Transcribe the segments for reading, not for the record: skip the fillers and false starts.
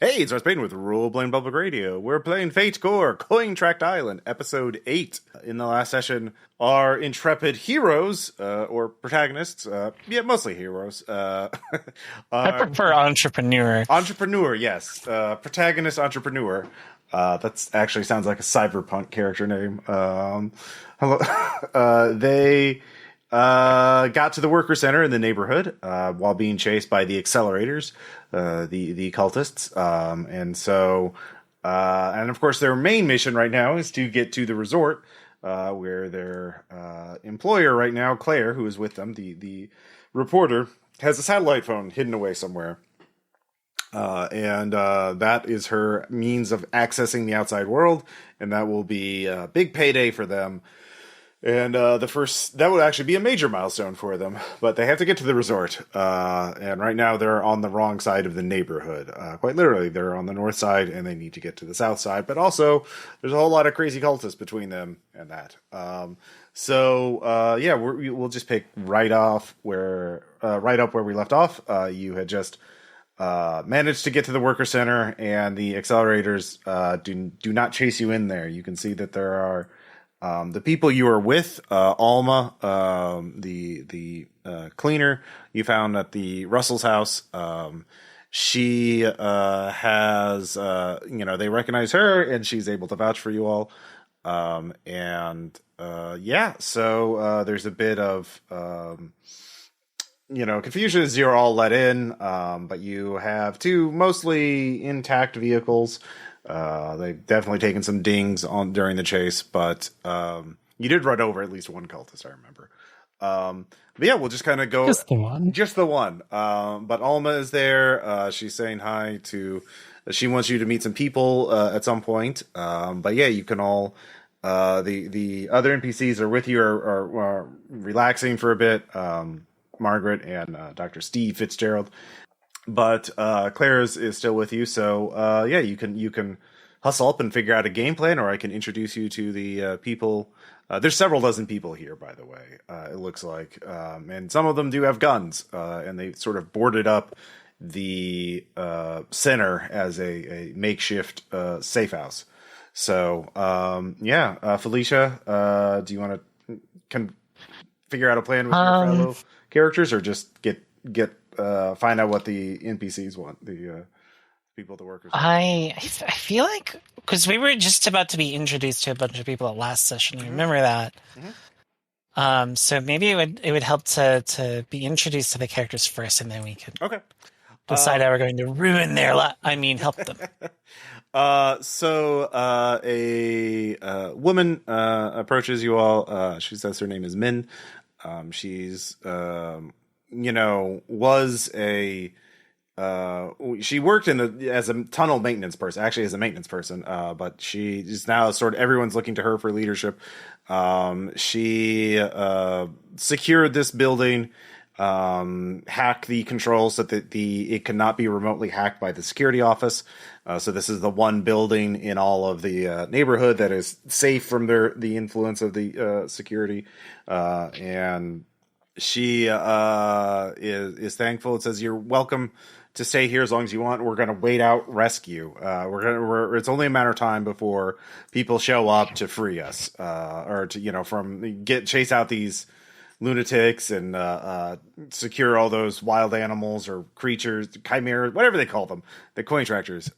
Hey, it's Payton with Rule Playing Public Radio. We're playing Fate Core, Cointract Island, Episode 8. In the last session, our intrepid heroes, or protagonists, mostly heroes, I prefer entrepreneur. entrepreneur, yes, protagonist entrepreneur. That actually sounds like a cyberpunk character name. Hello, they got to the worker center in the neighborhood while being chased by the accelerators, the cultists, and of course their main mission right now is to get to the resort where their employer right now, Claire, who is with them, the reporter, has a satellite phone hidden away somewhere. And that is her means of accessing the outside world, and that will be a big payday for them. And that would actually be a major milestone for them, but they have to get to the resort. And right now they're on the wrong side of the neighborhood. Quite literally, they're on the north side and they need to get to the south side. But also, there's a whole lot of crazy cultists between them and that. We'll just pick right up where we left off. You had just managed to get to the worker center, and the accelerators do not chase you in there. You can see that there are the people you were with, Alma, the cleaner you found at the Russell's house. She has, they recognize her, and she's able to vouch for you all. So there's a bit of confusion as you're all let in, but you have two mostly intact vehicles. They've definitely taken some dings during the chase, but you did run over at least one cultist, I remember. We'll just kind of go... Just the one. Just the one. But Alma is there. She's saying hi to... She wants you to meet some people at some point. You can all... The other NPCs are with you, are relaxing for a bit. Margaret and Dr. Steve Fitzgerald. But Claire is still with you, so you can hustle up and figure out a game plan, or I can introduce you to the people. There's several dozen people here, by the way, it looks like. And some of them do have guns, and they sort of boarded up the center as a makeshift safe house. So, Felicia, do you want to figure out a plan with your fellow characters, or just get find out what the NPCs want, the people, the workers? I feel like, because we were just about to be introduced to a bunch of people at last session. I remember that. Mm-hmm. So maybe it would help to be introduced to the characters first, and then we could decide how we're going to ruin their help them. A woman approaches you all. She says her name is Min. She's was a she worked as a tunnel maintenance person, actually as a maintenance person, but she is now sort of, everyone's looking to her for leadership. She secured this building, hacked the controls so that it cannot be remotely hacked by the security office. So this is the one building in all of the neighborhood that is safe from the influence of the security, and she is thankful. It says, "You're welcome to stay here as long as you want. We're going to wait out rescue. It's only a matter of time before people show up to free us, or to chase out these lunatics and secure all those wild animals or creatures, chimeras, whatever they call them, the Cointractors."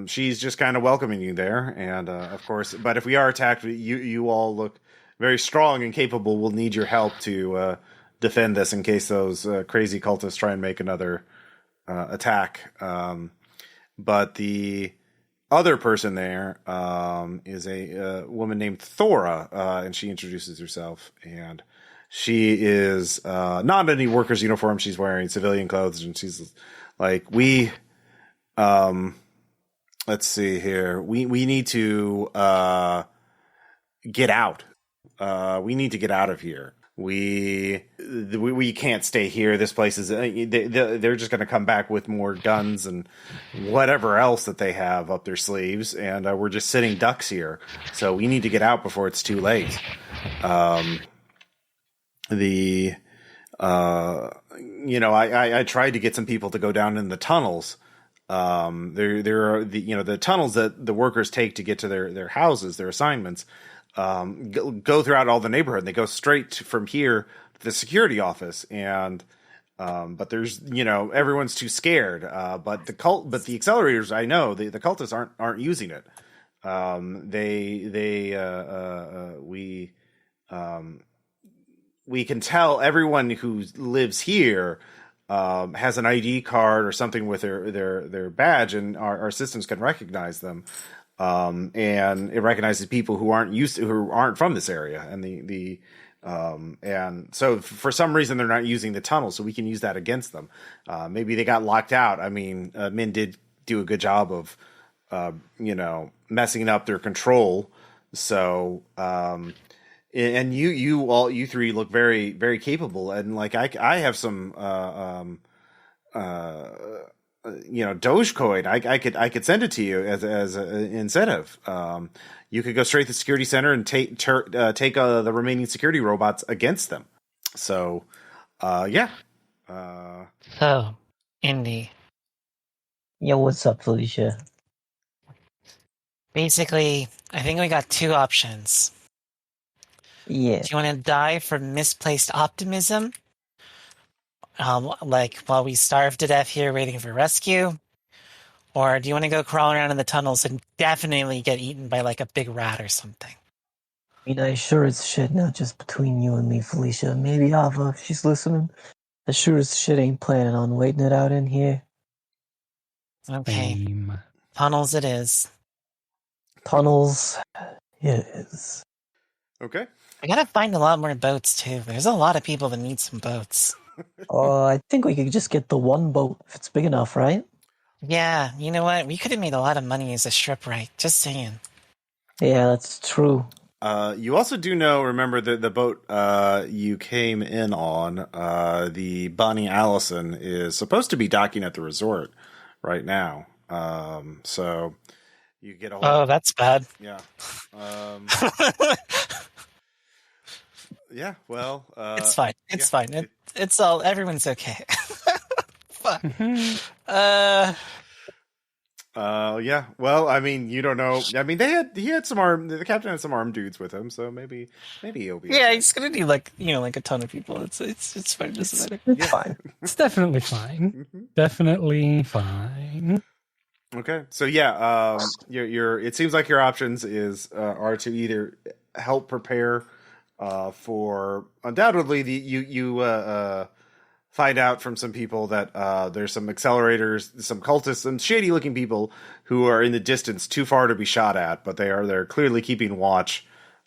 She's just kind of welcoming you there, and of course, but if we are attacked, you all look very strong and capable. We'll need your help to defend this in case those crazy cultists try and make another attack. But the other person there is a woman named Thora, and she introduces herself, and she is not in any worker's uniform. She's wearing civilian clothes, and she's like, let's see here. We need to get out. We need to get out of here. We can't stay here. This place is they're just going to come back with more guns and whatever else that they have up their sleeves, and we're just sitting ducks here. So we need to get out before it's too late. I tried to get some people to go down in the tunnels. There are the tunnels that the workers take to get to their houses, their assignments, go throughout all the neighborhood. And they go straight from here to the security office, and but there's everyone's too scared. But the accelerators, I know the cultists aren't using it. We can tell everyone who lives here has an ID card or something with their badge, and our systems can recognize them. And it recognizes people who aren't from this area, and and so for some reason they're not using the tunnel, so we can use that against them. Maybe they got locked out. I mean, Min did do a good job of messing up their control. So and you three look very, very capable, and like I have some Dogecoin. I could send it to you as an incentive. You could go straight to the security center and take the remaining security robots against them. So yeah. So, Indy. Yo, what's up, Felicia? Basically, I think we got two options. Yeah. Do you want to die from misplaced optimism? Like while we starve to death here waiting for rescue? Or do you want to go crawl around in the tunnels and definitely get eaten by like a big rat or something? I mean, I sure as shit, not just between you and me, Felicia. Maybe Aava, if she's listening. I sure as shit ain't planning on waiting it out in here. Okay. Tunnels it is. Tunnels it is. Okay. I gotta find a lot more boats too. There's a lot of people that need some boats. I think we could just get the one boat if it's big enough, right? Yeah, you know what? We could have made a lot of money as a shipwright. Just saying. Yeah, that's true. You also do remember the boat you came in on, the Bonnie Allison, is supposed to be docking at the resort right now. So you get a Oh, that's bad. Yeah. Yeah, well, it's fine. It's fine. It's all. Everyone's okay. Fuck. Yeah. Well, I mean, you don't know. I mean, he had some the captain had some armed dudes with him, so maybe he'll be. Yeah, okay. he's gonna do like a ton of people. It's fine. It doesn't matter. It's fine. It's definitely fine. Definitely fine. Okay, so yeah, your it seems like your options are to either help prepare for undoubtedly you find out from some people that there's some accelerators, some cultists, some shady looking people who are in the distance too far to be shot at, but they're clearly keeping watch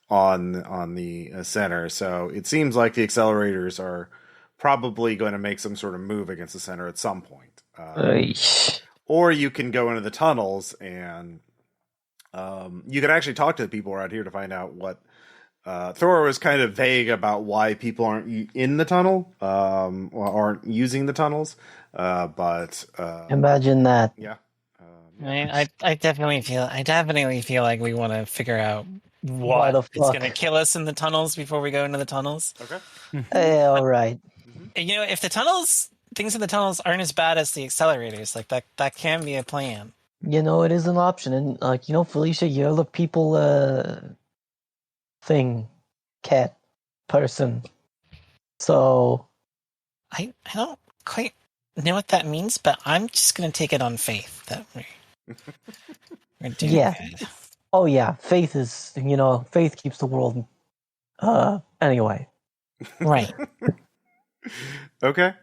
on the center. So it seems like the accelerators are probably going to make some sort of move against the center at some point. Or you can go into the tunnels and you could actually talk to the people around here to find out what. Thor was kind of vague about why people aren't in the tunnel, or aren't using the tunnels. But imagine that. Yeah. I definitely feel like we want to figure out what is going to kill us in the tunnels before we go into the tunnels. Okay. Hey, all right. And, if things in the tunnels aren't as bad as the accelerators, like that can be a plan. It is an option, and Felicia, you're the people thing, cat, person. So I don't quite know what that means, but I'm just going to take it on faith that we're doing good. Oh yeah, faith is, faith keeps the world, anyway. Right. Okay.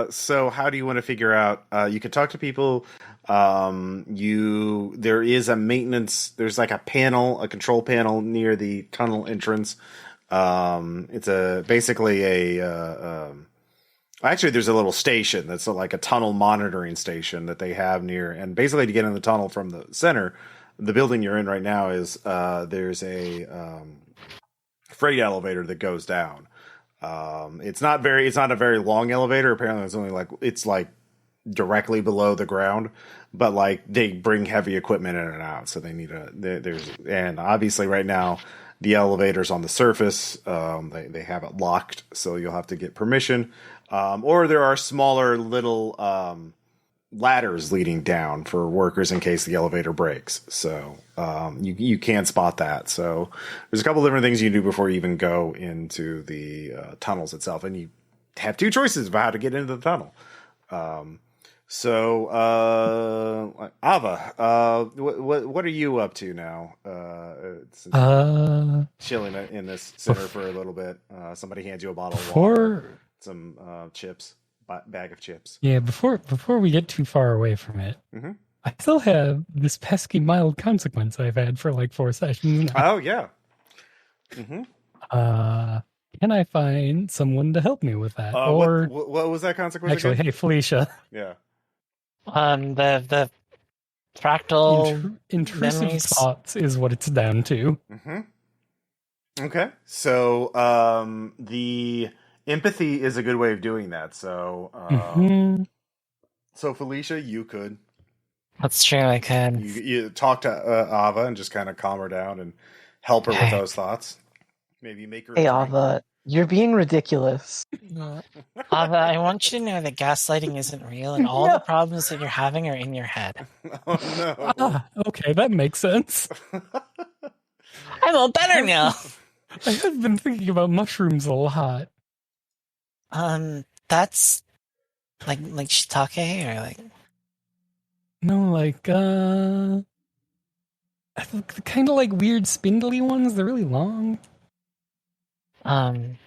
So how do you want to figure out, you could talk to people, there is a maintenance, there's like a control panel near the tunnel entrance. It's actually there's a little station that's like a tunnel monitoring station that they have near, and basically to get in the tunnel from the center, the building you're in right now is, there's a, freight elevator that goes down. It's not a very long elevator. Apparently it's only it's directly below the ground, but they bring heavy equipment in and out. So they need and obviously right now, the elevator's on the surface. They have it locked, so you'll have to get permission. Or there are smaller little ladders leading down for workers in case the elevator breaks. So you can spot that. So there's a couple different things you can do before you even go into the tunnels itself, and you have two choices about how to get into the tunnel. So Aava, what are you up to now? Chilling in this center for a little bit. Somebody hands you a bottle of water, some chips. Bag of chips. Yeah, before we get too far away from it, I still have this pesky mild consequence I've had for like 4 sessions now. Oh yeah. Can I find someone to help me with that? Or what was that consequence? Actually, again? hey Felicia. Yeah. The fractal intrusive memories. thoughts is what it's down to. Okay, so the empathy is a good way of doing that. So, so Felicia, you could. That's true. I can. You talk to Aava and just kind of calm her down and help her with those thoughts. Maybe make her. Hey, Aava, you're being ridiculous. Aava, I want you to know that gaslighting isn't real, and all the problems that you're having are in your head. Oh no. Okay, that makes sense. I'm all better now. I have been thinking about mushrooms a lot. That's like shiitake or like No, like kind of like weird spindly ones. They're really long. Aava,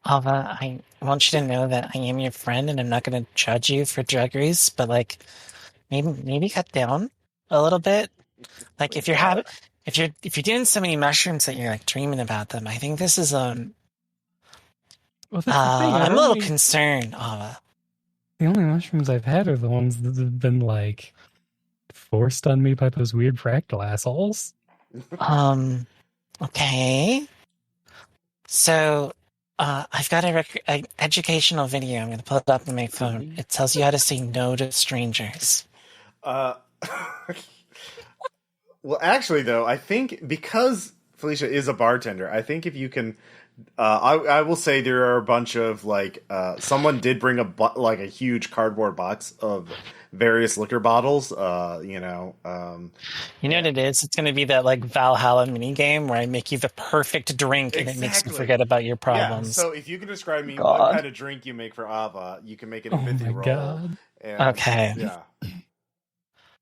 I want you to know that I am your friend, and I'm not going to judge you for drug use, but like maybe cut down a little bit. Like if you're doing so many mushrooms that you're like dreaming about them, I think this is Well, that's the thing. I'm a little concerned, Aava. The only mushrooms I've had are the ones that have been like forced on me by those weird fractal assholes. Okay. So, I've got an educational video. I'm going to pull it up on my phone. It tells you how to say no to strangers. Well, actually, though, I think because Felicia is a bartender, I think if you can. I will say there are a bunch of like someone did bring a huge cardboard box of various liquor bottles. You know what it is? It's going to be that like Valhalla mini game where I make you the perfect drink and it makes you forget about your problems. Yeah. So if you can describe me what kind of drink you make for Aava, you can make an empathy roll. God. And, okay. Yeah.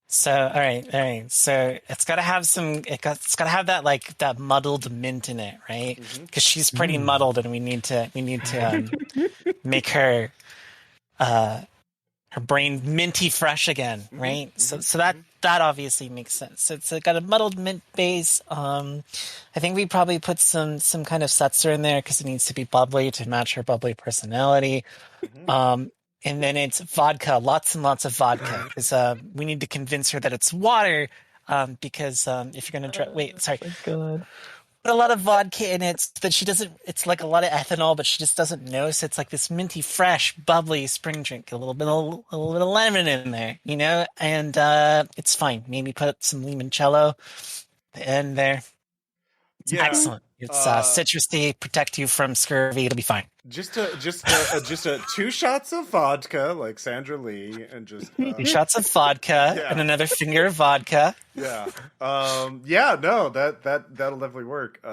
So all right. So it's got to have it's got to have that muddled mint in it, right? Because she's pretty muddled, and we need to make her brain minty fresh again, right? So that obviously makes sense. So it's got a muddled mint base. I think we probably put some kind of seltzer in there because it needs to be bubbly to match her bubbly personality. And then it's vodka, lots and lots of vodka, because we need to convince her that it's water. Because if you're going to put a lot of vodka in it, so that she doesn't. It's like a lot of ethanol, but she just doesn't know. So it's like this minty, fresh, bubbly spring drink. A little bit of lemon in there, you know, and it's fine. Maybe put some limoncello in there. It's excellent. It's citrusy, protect you from scurvy. It'll be fine. Just 2 shots of vodka, like Sandra Lee, and just 2 shots of vodka and another finger of vodka. Yeah. No, that'll definitely work.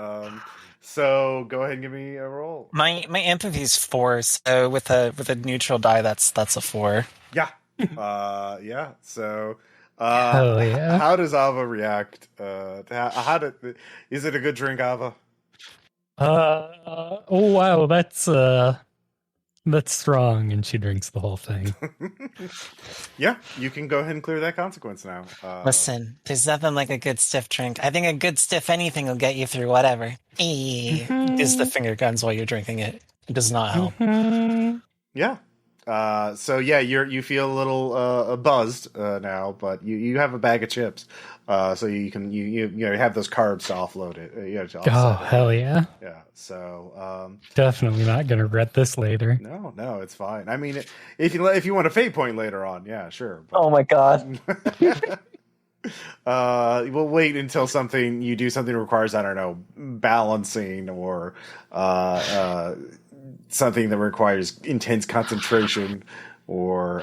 So go ahead and give me a roll. My empathy is 4, so with a neutral die, that's a 4. Yeah. Yeah. So. How does Aava react? Is it a good drink, Aava? Oh wow, that's strong, and she drinks the whole thing. Yeah, you can go ahead and clear that consequence now. Listen, there's nothing like a good stiff drink. I think a good stiff anything will get you through whatever. Is the finger guns while you're drinking it. It does not help. Yeah. So yeah, you feel a little buzzed now, but you have a bag of chips, so you can you have those carbs to offload it. Hell yeah! Yeah. So definitely not gonna regret this later. No, it's fine. I mean, if you want a fate point later on, yeah, sure. But, oh my god. We'll wait until you do something that requires, I don't know, balancing or something that requires intense concentration or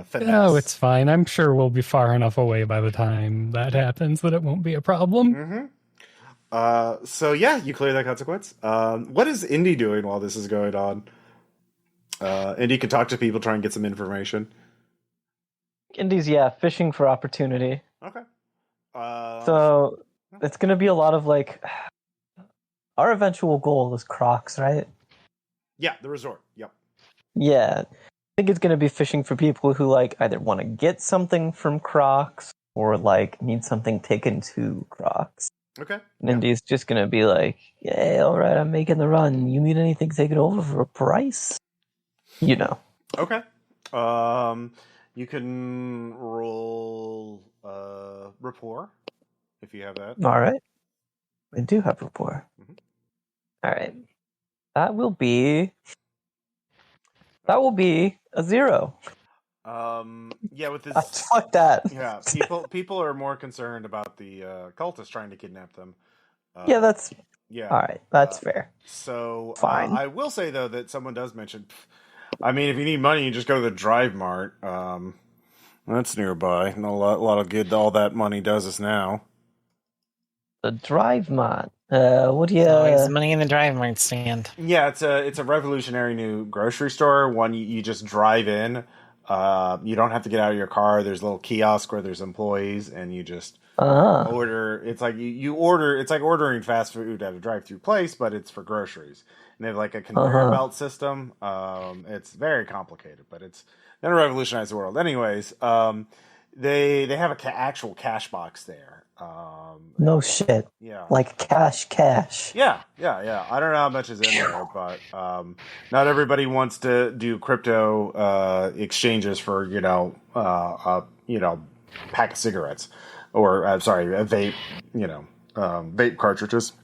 finesse. No, it's fine. I'm sure we'll be far enough away by the time that happens that it won't be a problem. So yeah, you clear that consequence. What is Indy doing while this is going on? Indy can talk to people, try and get some information. Indy's, fishing for opportunity. Okay. So it's going to be a lot of like, our eventual goal is Crocs, right? Yeah, the resort. Yep. Yeah. I think it's going to be fishing for people who like either want to get something from Crocs or like need something taken to Crocs. Okay. And Indy's just going to be like, yeah, all right, I'm making the run. You need anything taken over for a price? You know. Okay. You can roll rapport if you have that. All right. I do have rapport. All right. That will be a 0. Yeah, with this. Fuck that. Yeah, people are more concerned about the cultists trying to kidnap them. Yeah, that's. Yeah. All right, that's fair. So Fine. I will say though that someone does mention. I mean, if you need money, you just go to the Drive Mart. That's nearby. And a lot of good all that money does us now. The Drive Mart. What do you? Always money in the Drive Mart stand. Yeah, it's a revolutionary new grocery store. One you just drive in. You don't have to get out of your car. There's a little kiosk where there's employees, and you just order. It's like you order. It's like ordering fast food at a drive-through place, but it's for groceries. And they have like a conveyor belt system. It's very complicated, but it's going to revolutionize the world. Anyways, they have a actual cash box there. No shit. Yeah. Like cash. Yeah. I don't know how much is in there, but not everybody wants to do crypto exchanges for pack of cigarettes or a vape, vape cartridges.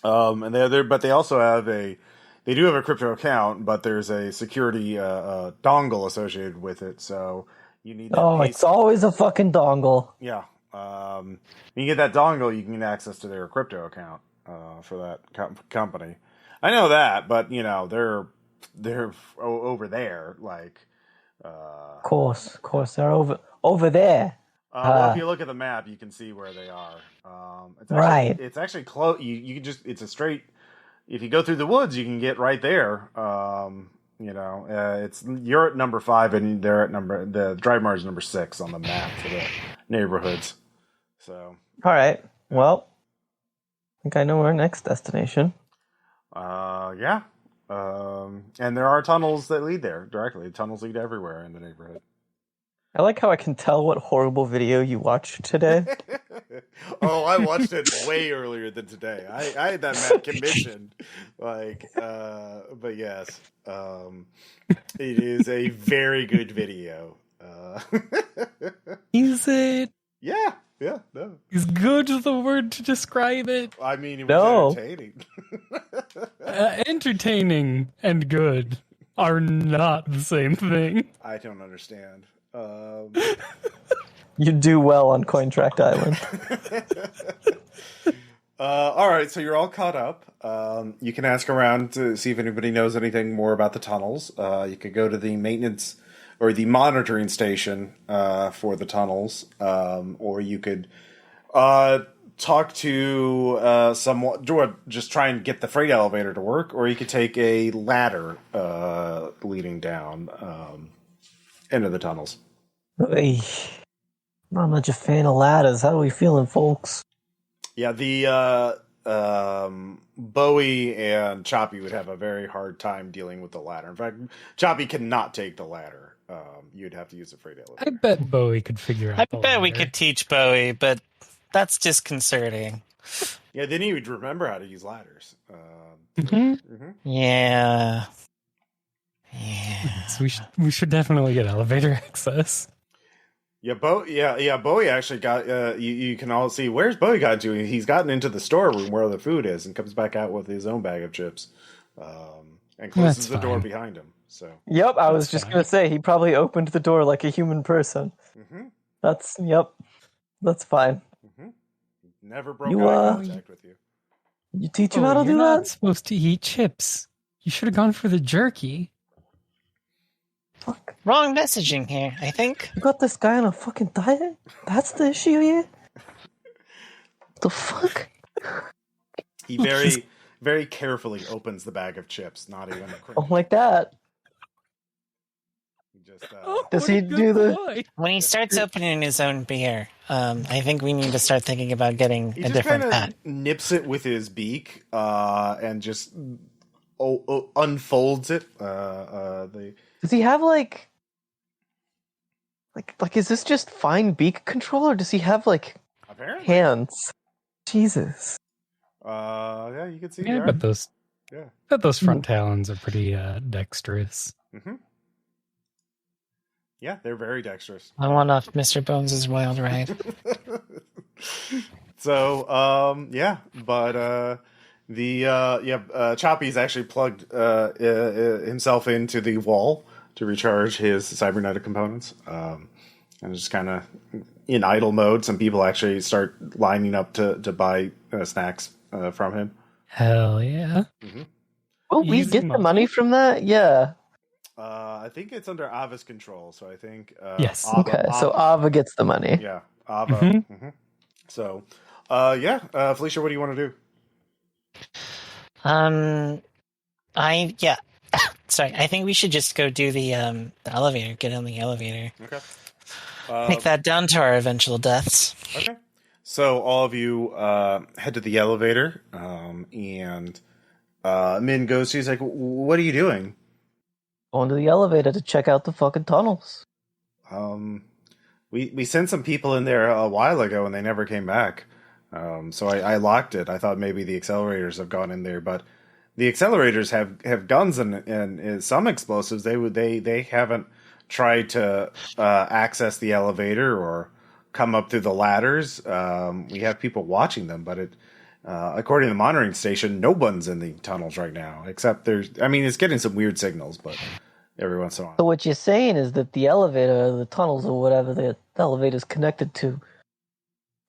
And but they also have they do have a crypto account, but there's a security dongle associated with it, so you need. It's always a fucking dongle. Yeah. When you get that dongle, you can get access to their crypto account for that company. I know that, but they're over there, like. Of course, they're over there. Well, if you look at the map, you can see where they are. It's actually, right. It's actually close. You can just. It's a straight. If you go through the woods, you can get right there. You're at number 5, and they're at the Drive Mart is number 6 on the map for the neighborhoods. So. All right. Well, I think I know our next destination. Yeah. And there are tunnels that lead there directly. Tunnels lead everywhere in the neighborhood. I like how I can tell what horrible video you watched today. Oh, I watched it way earlier than today. I had that map commissioned. But yes. It is a very good video. Is it? Yeah, no. Is good the word to describe it? I mean, it was entertaining. Entertaining and good are not the same thing. I don't understand. You do well on Cointract Island. All right, so you're all caught up. You can ask around to see if anybody knows anything more about the tunnels. You could go to the maintenance or the monitoring station for the tunnels, or you could talk to someone, just try and get the freight elevator to work, or you could take a ladder leading down into the tunnels. Hey, not much a fan of ladders. How are we feeling, folks? Yeah, the Bowie and Choppy would have a very hard time dealing with the ladder. In fact, Choppy cannot take the ladder. You'd have to use a freight elevator. I bet Bowie could figure out I the bet we ladder. could teach Bowie, but that's disconcerting. Yeah, then he would remember how to use ladders. Yeah. So we should definitely get elevator access. Yeah, Bowie actually got. You can all see where's Bowie got to. He's gotten into the storeroom where the food is, and comes back out with his own bag of chips, and closes the door behind him. So. Yep, I was just gonna say he probably opened the door like a human person. That's yep. That's fine. Never broke You, eye contact with you. You teach him how to you're do not that? supposed to eat chips. You should have gone for the jerky. Fuck. Wrong messaging here, I think. You got this guy on a fucking diet? That's the issue here? The fuck? He very, very carefully opens the bag of chips, not even a Oh, like that. He just, Does he do the... When he starts opening his own beer, I think we need to start thinking about getting he a just different kind pet. of nips it with his beak, and just unfolds it. Does he have, like, is this just fine beak control, or does he have, like, Apparently. hands? Jesus. Yeah, you can see. Yeah, but those front talons are pretty dexterous. Mm-hmm. Yeah, they're very dexterous. I want off Mr. Bones' wild ride. So, yeah, but Choppy's actually plugged himself into the wall to recharge his cybernetic components, and just kind of in idle mode. Some people actually start lining up to buy snacks from him. Hell yeah! Will we Easy get the money. money from that? Yeah. I think it's under Ava's control, so I think Yes. Okay, so Aava gets the money. Yeah, Aava. So, Felicia, what do you want to do? Sorry, I think we should just go do the elevator. Get on the elevator. Okay. Make that down to our eventual deaths. Okay. So all of you head to the elevator, and Min goes. She's like, "What are you doing?" Going to the elevator to check out the fucking tunnels. We sent some people in there a while ago, and they never came back. So I locked it. I thought maybe the accelerators have gone in there, but the accelerators have guns and some explosives. They haven't tried to access the elevator or come up through the ladders. We have people watching them, but according to the monitoring station, no one's in the tunnels right now, except it's getting some weird signals, but every once in a while. So what you're saying is that the elevator, the tunnels, or whatever the elevator's connected to,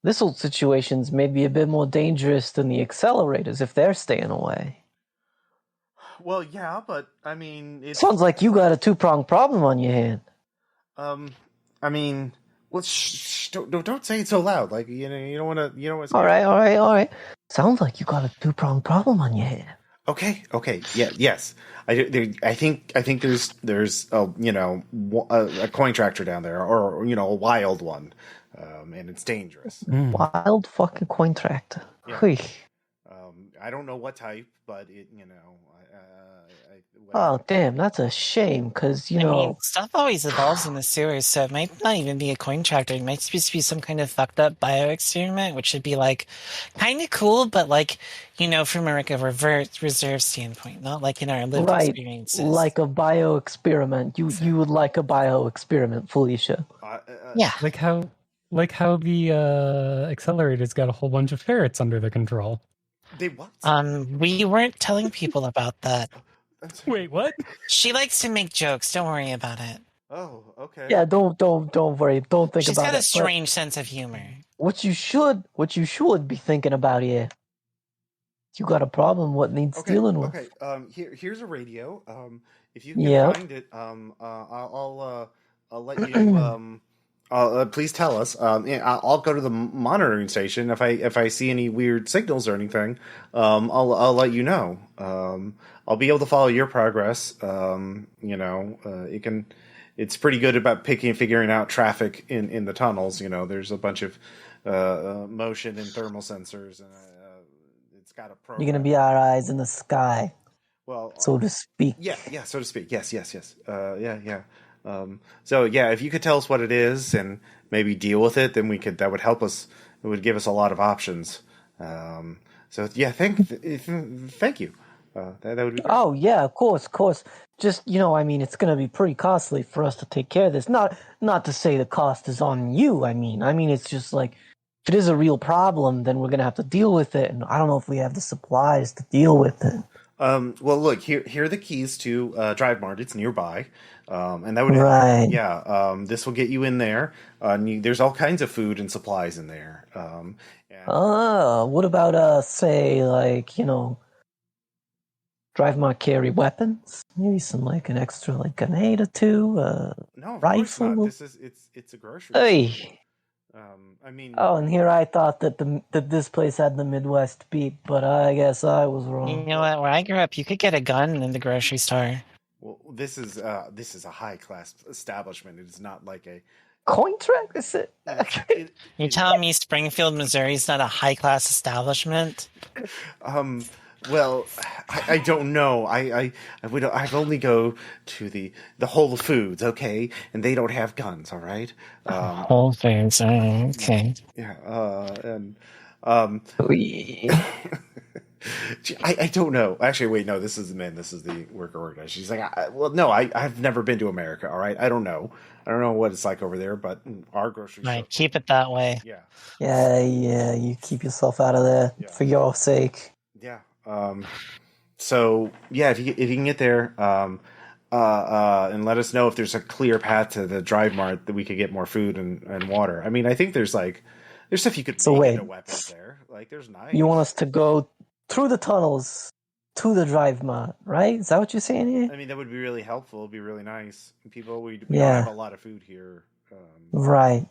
this whole situation's maybe a bit more dangerous than the accelerators if they're staying away. Well, yeah, but it Sounds like you got a two-pronged problem on your hand. well, don't say it so loud. Like you don't want to. All right. Sounds like you got a two-pronged problem on your hand. Okay. Yeah. Yes. I think there's a Cointractor down there, or a wild one, and it's dangerous. Wild fucking Cointractor. Yeah. I don't know what type, but it Oh damn, that's a shame. Because stuff always evolves in the sewers, so it might not even be a coin tractor. It might just be some kind of fucked up bio experiment, which should be like kind of cool, but like from a reserve standpoint, not like in our lived experiences. Like a bio experiment. You would like a bio experiment, Felicia. Yeah, like how the accelerator's got a whole bunch of ferrets under their control. They what? We weren't telling people about that. Wait, what? She likes to make jokes. Don't worry about it. Oh, okay. Yeah, don't worry. Don't think She's about it. got a strange sense of humor. What you should be thinking about here. You got a problem. What needs dealing with? Okay. Here's a radio. If you can find it, I'll let you. Please tell us. I'll go to the monitoring station if I see any weird signals or anything. I'll let you know. I'll be able to follow your progress. It's pretty good about figuring out traffic in the tunnels. There's a bunch of motion and thermal sensors, and it's got a program. You're gonna be our eyes in the sky. Well, so to speak. Yeah, so to speak. Yes. Yeah. So yeah, if you could tell us what it is and maybe deal with it, then that would help us. It would give us a lot of options. So yeah, thank you. That would be great. Oh yeah, of course. Just it's going to be pretty costly for us to take care of this. Not to say the cost is on you. I mean, it's just like if it is a real problem, then we're going to have to deal with it, and I don't know if we have the supplies to deal with it. Well, look, here are the keys to Drive Mart. It's nearby. And that would, Right. this will get you in there. There's all kinds of food and supplies in there. What about say like Drive Mart carry weapons? Maybe some like an extra like grenade or two. No, of course Rifle. not. It's a grocery store. Hey. I mean, Oh, and here I thought that this place had the Midwest beat, but I guess I was You wrong. know what? Where I grew up, you could get a gun in the grocery store. well, this is a high class establishment. It is not like a Cointract, is it? You're telling me Springfield, Missouri is not a high class establishment? Well, I don't know. I only go to the Whole Foods, okay, and they don't have guns, all right. Whole Foods, okay. Yeah, and I don't know. Actually, wait, no, this is the worker organizer. She's like, I've never been to America, all right. I don't know what it's like over there, but our grocery store. Right, keep it that way. Yeah. Yeah. You keep yourself out of there for your sake. Yeah. So yeah, if you can get there, and let us know if there's a clear path to the Drive Mart that we could get more food and water. I mean, I think there's stuff you could make into weapons there. Like there's knives. You want us to go through the tunnels to the Drive Mart, right? Is that what you're saying here? I mean, that would be really helpful. It'd be really nice. People, we don't have a lot of food here. Right.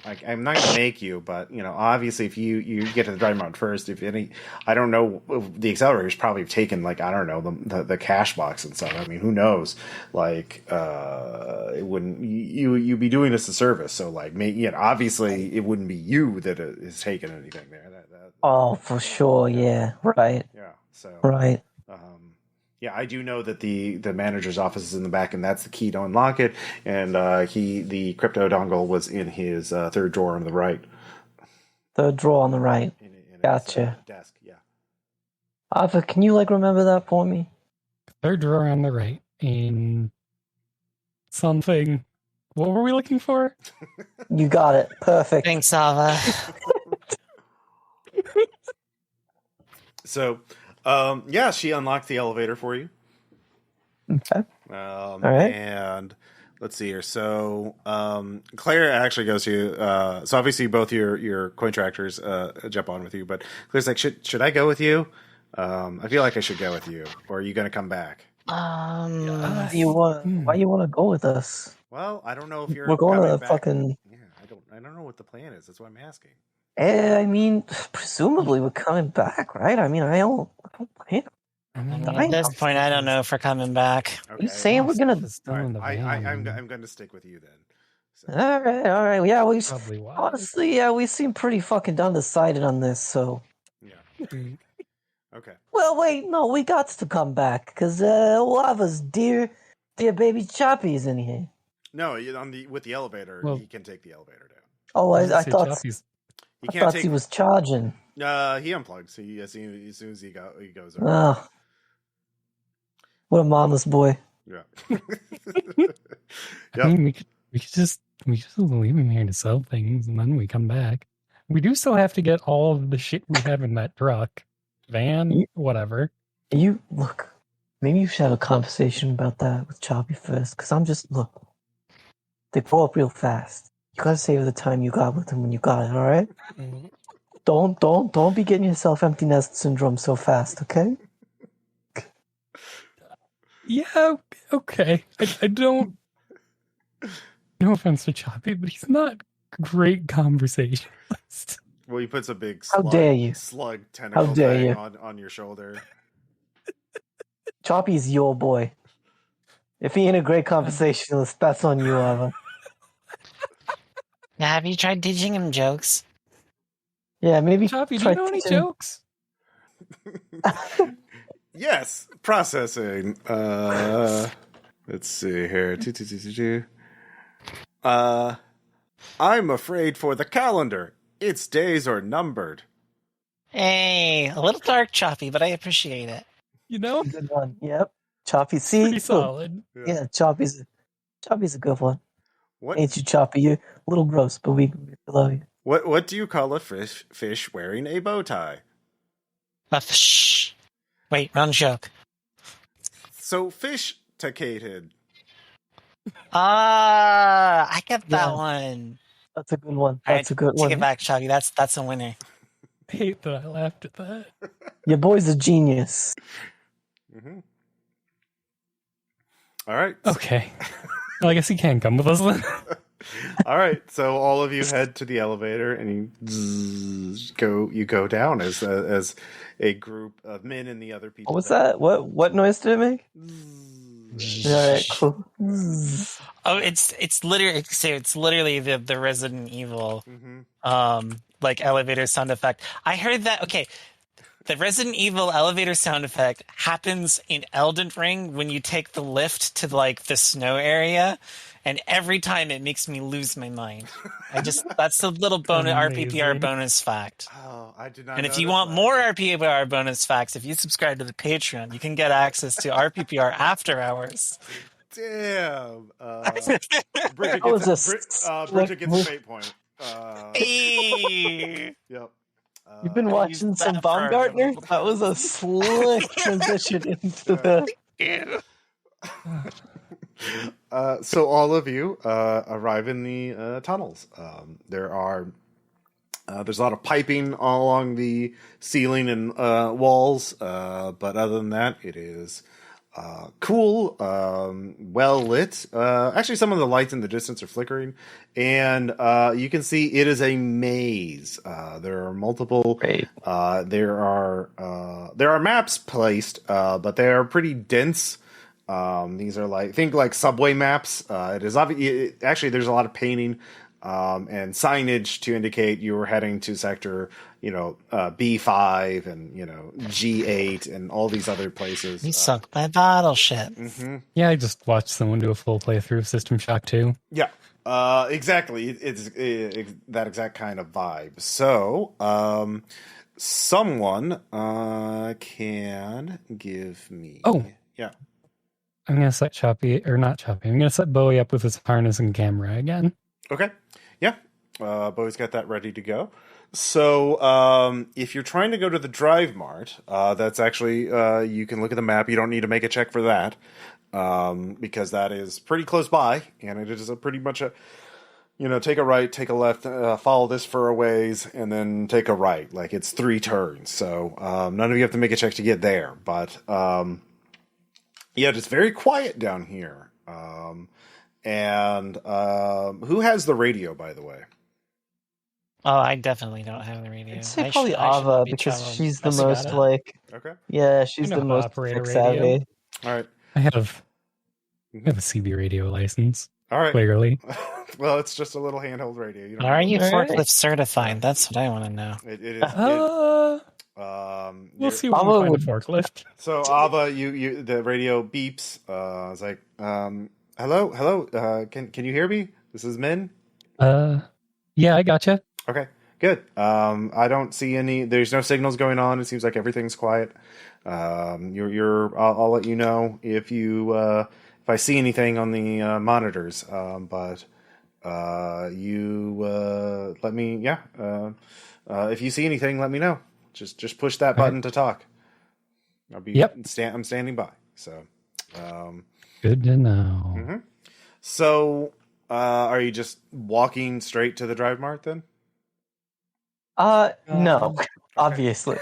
I'm not gonna make you, but obviously, if you get to the Drive Mart first, I don't know. The Accelerator's probably taken the cash box and stuff. I mean, who knows? It wouldn't you'd be doing us a service. So obviously, it wouldn't be you that is taking anything there. Oh, for sure. Yeah. Right. Yeah. So. Right. Yeah, I do know that the manager's office is in the back, and that's the key to unlock it. And the crypto dongle was in his third drawer on the right. Third drawer on the right. In Gotcha. His, desk, yeah. Aava, can you remember that for me? Third drawer on the right. In something. What were we looking for? You got it. Perfect. Thanks, Aava. So. She unlocked the elevator for you. Okay. All right. And let's see here. So, Claire actually goes to you. So obviously both your Cointractors jump on with you, but Claire's like, should I go with you? I feel like I should go with you, or are you going to come back? Why you want to go with us? Well, I don't know if we're going to back. fucking. Yeah, I don't know what the plan is. That's why I'm asking. I mean, presumably we're coming back, right? I mean, I don't plan. At this point, I don't know if we're coming back. Okay. You saying we're gonna? I'm going to stick with you then. So. All right. Yeah, Honestly, we seem pretty fucking undecided on this. So. Yeah. Okay. Well, wait, no, we got to come back because Lava's dear baby Choppy is in here. No, with the elevator, he can take the elevator down. Oh, I thought. Choppy's... I thought he was charging. He unplugs. As soon as he goes over. Oh, what a mama's boy! Yeah. Yep. I mean, we could just leave him here to sell things, and then we come back. We do still have to get all of the shit we have in that truck, van, whatever. You look. Maybe you should have a conversation about that with Choppy first, because they blow up real fast. You gotta save the time you got with him when you got it, all right? Mm-hmm. Don't be getting yourself empty nest syndrome so fast, okay? Yeah, okay. I don't. No offense to Choppy, but he's not a great conversationalist. Well, he puts a big slug tentacle thing on your shoulder. Choppy's your boy. If he ain't a great conversationalist, that's on you, Aava. Now, have you tried teaching him jokes? Yeah, maybe. Choppy, do you know any jokes? Yes, processing. Let's see here. I'm afraid for the calendar. Its days are numbered. Hey, a little dark, Choppy, but I appreciate it. Good one. Yep. Choppy, see? Pretty solid. Yeah, Choppy's a good one. What? Ain't you, Choppy? You're a little gross, but we love you. What do you call a fish wearing a bow tie? Shh. Wait, wrong joke. Sophisticated. I get that Yeah. one. That's a good one. All That's right, a good take one. it back, Chubby. That's a winner. I hate that I laughed at that. Your boy's a genius. Mm-hmm. All right. Okay. Well, I guess he can come with us then. All right. So all of you head to the elevator, and you go down as a group of men and the other people. What was that? What noise did it make? All right, cool. Oh, it's literally the Resident Evil like elevator sound effect. I heard that. Okay, the Resident Evil elevator sound effect happens in Elden Ring when you take the lift to like the snow area, and every time it makes me lose my mind. That's a little bonus RPPR Amazing. bonus fact. Oh, I did not. And if you want more RPPR bonus facts, if you subscribe to the Patreon, you can get access to RPPR after hours. Damn. That was Bridget gets a fate point. Hey. Yep. You've been watching use some that for a Baumgartner? little That was a slick transition into the. So all of you arrive in the tunnels. There's a lot of piping all along the ceiling and walls, but other than that, it is cool, well lit. Actually, some of the lights in the distance are flickering, and you can see it is a maze. There are multiple. There are maps placed, but they are pretty dense. These are think like subway maps. It is actually there's a lot of painting and signage to indicate you were heading to sector, B5 and G8 and all these other places. You sunk my battleship. Mm-hmm. Yeah, I just watched someone do a full playthrough of System Shock 2. Yeah, exactly. It's that exact kind of vibe. So, someone can give me. Oh. Yeah. I'm going to set Choppy, or not Choppy, I'm going to set Bowie up with his harness and camera again. Okay. Yeah. Bowie's got that ready to go. So, if you're trying to go to the Drive Mart, that's actually, you can look at the map. You don't need to make a check for that, because that is pretty close by, and it is pretty much take a right, take a left, follow this for a ways, and then take a right. Like, it's 3 turns. So, none of you have to make a check to get there, but, yeah, it's very quiet down here. And who has the radio, by the way? Oh, I definitely don't have the radio. I'd say probably Aava because she's the most Okay. Yeah, she's the most tech savvy. All right. I have a CB radio license. All right. Clearly. Well, it's just a little handheld radio. Are you forklift certified? That's what I want to know. It is. We'll see when we find a forklift. So Aava, you the radio beeps. It's like, hello. Can you hear me? This is Min. Yeah, I gotcha. Okay, good. I don't see any. There's no signals going on. It seems like everything's quiet. I'll let you know if I see anything on the monitors. But you let me. Yeah. If you see anything, let me know. Just push that button to talk. I'll be. Yep. I'm standing by. So. Good to know. Mm-hmm. So, are you just walking straight to the Drive Mart then? No, okay. Obviously.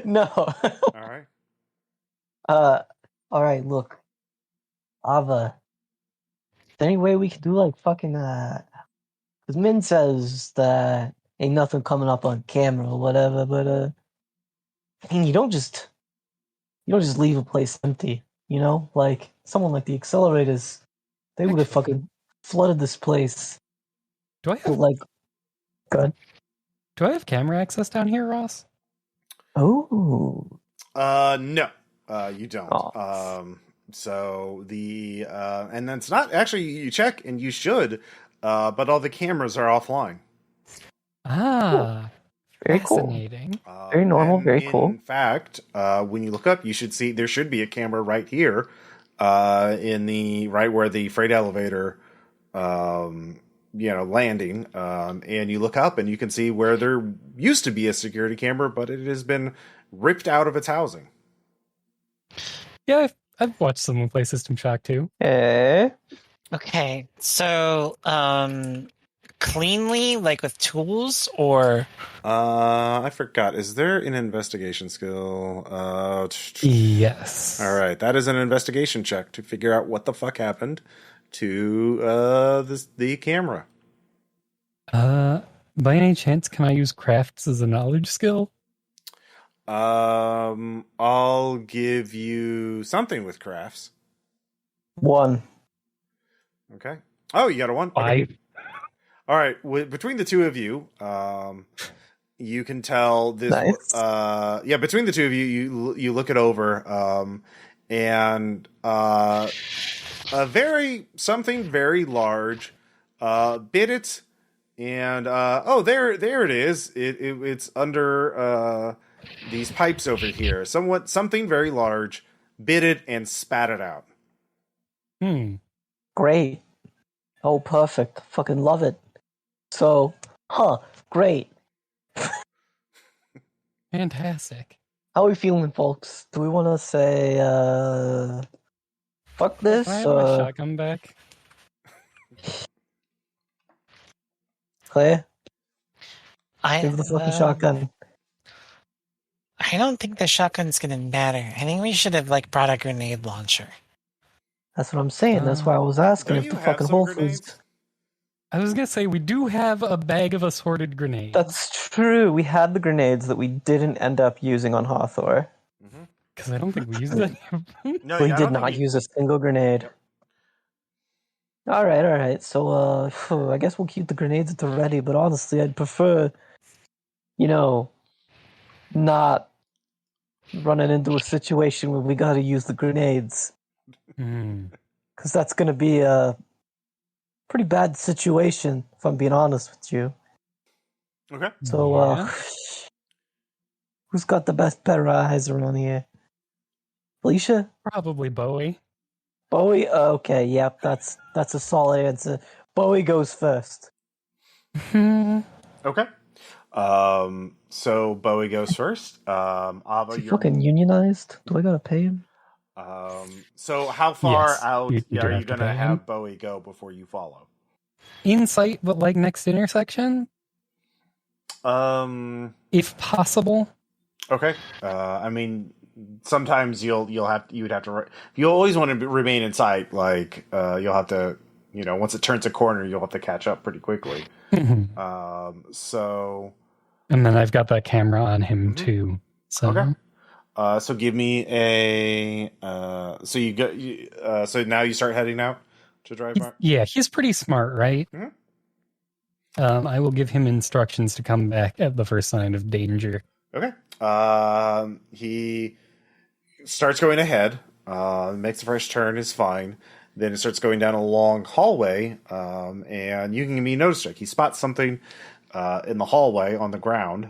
No. All right. All right, look. Aava, is there any way we could do like fucking, because Min says that ain't nothing coming up on camera or whatever, but, I mean, you don't just leave a place empty, Like, someone like the Accelerators, they would have fucking flooded this place. Do I have, good. Do I have camera access down here, Ross? Oh. No, you don't. Oh. So and then it's not actually, you check and you should, but all the cameras are offline. Ah, very fascinating. Cool. Very normal, very cool. In fact, when you look up, you should see there should be a camera right here, right where the freight elevator, landing, and you look up and you can see where there used to be a security camera, but it has been ripped out of its housing. Yeah, I've watched someone play System Shock too. Okay, so cleanly, like with tools, or I forgot. Is there an investigation skill? Yes. All right, that is an investigation check to figure out what the fuck happened to the camera. By any chance, can I use crafts as a knowledge skill? I'll give you something with crafts. 1. Okay. Oh, you got a 1? Okay. 5. All right. Between the two of you, you can tell this. Nice. Between the two of you, you look it over, and something very large bit it, and there it is. It's under these pipes over here. Something very large bit it and spat it out. Great. Oh, perfect. Fucking love it. So, great. Fantastic. How are we feeling, folks? Do we want to say, fuck this? Can I have my shotgun back? Claire? I Give the fucking shotgun. I don't think the shotgun's gonna matter. I think we should have brought a grenade launcher. That's what I'm saying. That's why I was asking Don't if you the have fucking some Whole grenades? Foods. I was gonna say we do have a bag of assorted grenades. That's true. We had the grenades that we didn't end up using on Hathor. Because I don't think we used any of them. No, We I did don't not think use a single grenade. All right. So, I guess we'll keep the grenades at the ready. But honestly, I'd prefer, not running into a situation where we got to use the grenades, because that's going to be a pretty bad situation, if I'm being honest with you. Okay. So, who's got the best pair of eyes around here? Felicia? Probably Bowie. Bowie? Okay, yep, that's a solid answer. Bowie goes first. Okay. So Bowie goes first. Aava, Is he fucking unionized? Do I gotta pay him? So how far Yes, out you do are you have to gonna pay have him. Bowie go before you follow? In sight, but next intersection, if possible. Okay. I mean, sometimes you'd have to. You always want to remain in sight. You'll have to. Once it turns a corner, you'll have to catch up pretty quickly. So. And then I've got that camera on him too. So. Okay. So give me a. So you go. So now you start heading out to drive by. Yeah, he's pretty smart, right? I will give him instructions to come back at the first sign of danger. Okay. He starts going ahead. Makes the first turn, is fine. Then it starts going down a long hallway, and you can give me a notice check. He spots something in the hallway on the ground,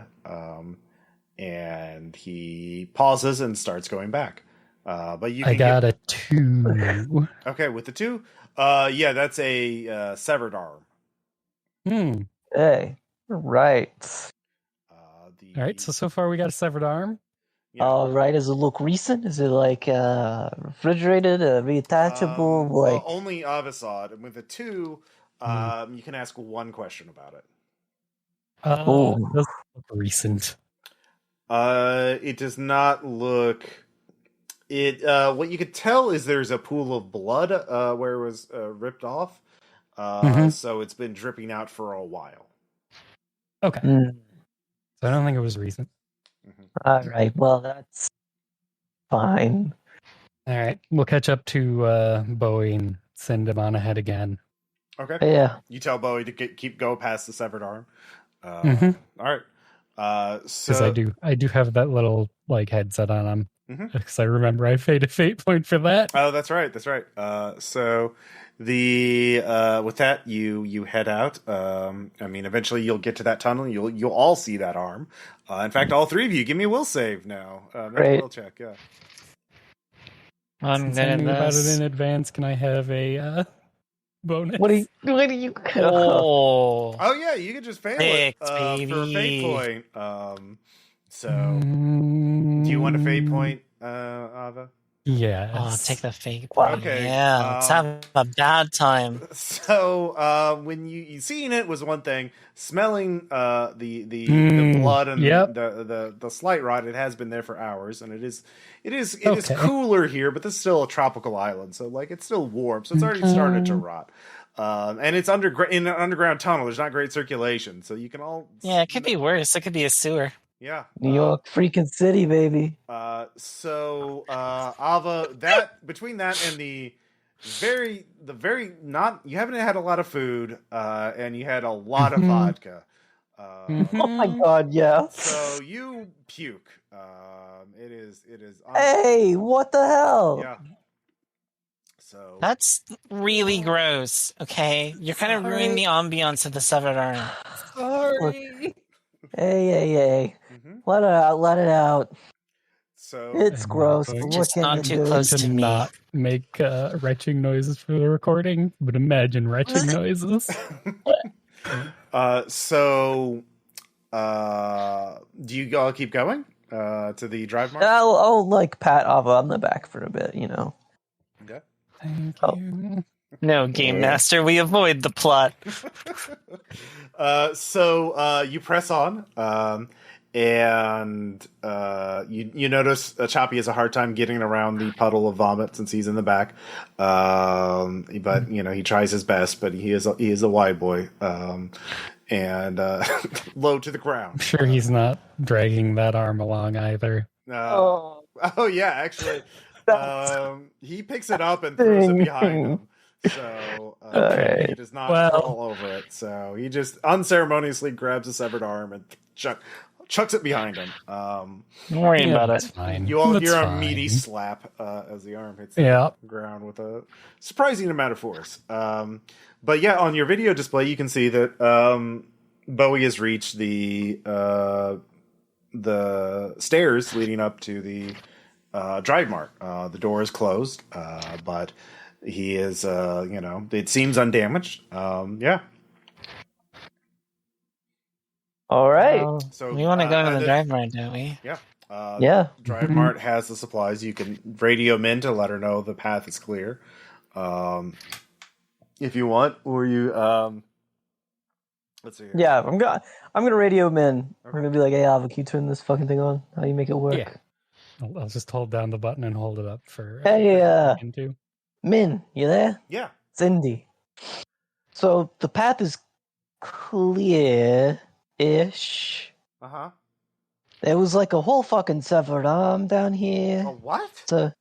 and he pauses and starts going back. But you. I got a 2. Okay, with the 2, that's a severed arm. Hey, right. All right, so far we got a severed arm. Yeah. All right, does it look recent? Is it refrigerated, reattachable? Well, only Aava saw it, and with the 2, you can ask one question about it. It does look recent. It does not look. It. What you could tell is there's a pool of blood where it was ripped off. So it's been dripping out for a while. Okay. So I don't think it was recent. All right, well, that's fine. All right, we'll catch up to Bowie and send him on ahead again. Okay. Yeah. You tell Bowie to keep going past the severed arm. All right. Because I do have that little headset on him. Because I remember I paid a fate point for that. Oh, that's right. So with that you head out. Eventually you'll get to that tunnel. You'll all see that arm. In fact, all 3 of you give me a will save now. Great. Will check. Yeah. I'm Since I knew about it in advance, can I have a bonus? What do you? Oh, Oh yeah, you can just fail it for a fate point. So, do you want a fate point, Aava? Yes. Oh, take the fake point. Okay, Yeah, let's have a bad time. So, when you seeing it was one thing, smelling the blood and the slight rot, it has been there for hours, and it is cooler here, but this is still a tropical island, so like it's still warm, so it's already started to rot. And it's in an underground tunnel. There's not great circulation, so you can all. Yeah, it could be worse. It could be a sewer. Yeah, New York freaking city, baby. So Aava, that between that and the very not, you haven't had a lot of food, and you had a lot of vodka. Oh my god, yeah. So you puke. It is. Hey, what the hell? Yeah. So That's really gross. Okay, you're kind of ruining the ambiance of the severed arm. Sorry. Hey. Let it out. So It's gross. But what Just can not you too do? close to to me. not make retching noises for the recording, but imagine retching noises. So do you all keep going to the drive mark? I'll like pat Aava on the back for a bit, you know. Okay. Thank you. No, Game Master, we avoid the plot. So you press on, and you notice Choppy has a hard time getting around the puddle of vomit since he's in the back. But he tries his best, but he is a wide boy, and low to the ground. I'm sure he's not dragging that arm along either. Oh yeah, actually, he picks it up and throws it behind him. So he does not crawl over it. So he just unceremoniously grabs a severed arm and chucks it behind him. Don't worry about it. Fine. You all That's hear a fine. meaty slap as the arm hits the ground with a surprising amount of force. But yeah, on your video display, you can see that Bowie has reached the stairs leading up to the drive mark. The door is closed, but he is, it seems undamaged. Yeah. All right. Well, So we want to go to the drive mart, don't we? Yeah. Yeah. Drive Mart has the supplies. You can radio Min to let her know the path is clear, if you want, or you. Let's see. Here. Yeah, I'm gonna radio him in. We're gonna be like, "Hey, Aava, can you turn this fucking thing on? How do you make it work?" Yeah. I'll just hold down the button and hold it up for. Hey, into. Min, you there? Yeah. It's Indy. So the path is clear-ish. Uh-huh. There was like a whole fucking severed arm down here. A what? It's a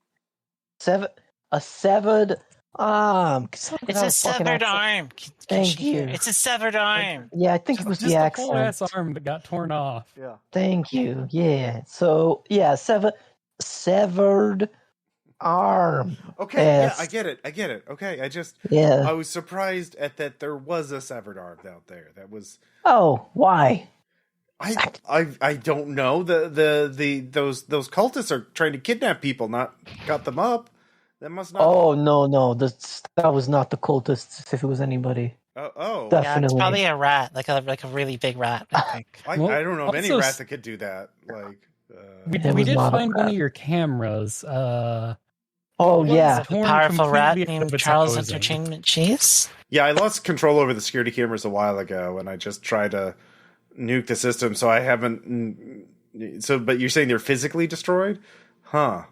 severed arm. It's a severed arm. Thank you. It's a severed arm. Yeah, I think it was Just the a accent. whole ass arm that got torn off. Yeah. Thank you. Yeah. So yeah, severed arm. Okay. Yes. Yeah, I get it. Okay. Yeah. I was surprised at that there was a severed arm out there. That was. Oh, why? I don't know. Those cultists are trying to kidnap people, not cut them up. That must not. Oh no, that was not the cultists. If it was anybody, Oh. Definitely. Yeah, it's probably a rat, like a really big rat. I think. I don't know of any rat that could do that. Like. We was did not a find one rat. of your cameras. oh What yeah, was torn Powerful rat completely out named of its Charles housing. Entertainment Chiefs. Yeah, I lost control over the security cameras a while ago, and I just tried to nuke the system. So I haven't. But you're saying they're physically destroyed? Huh.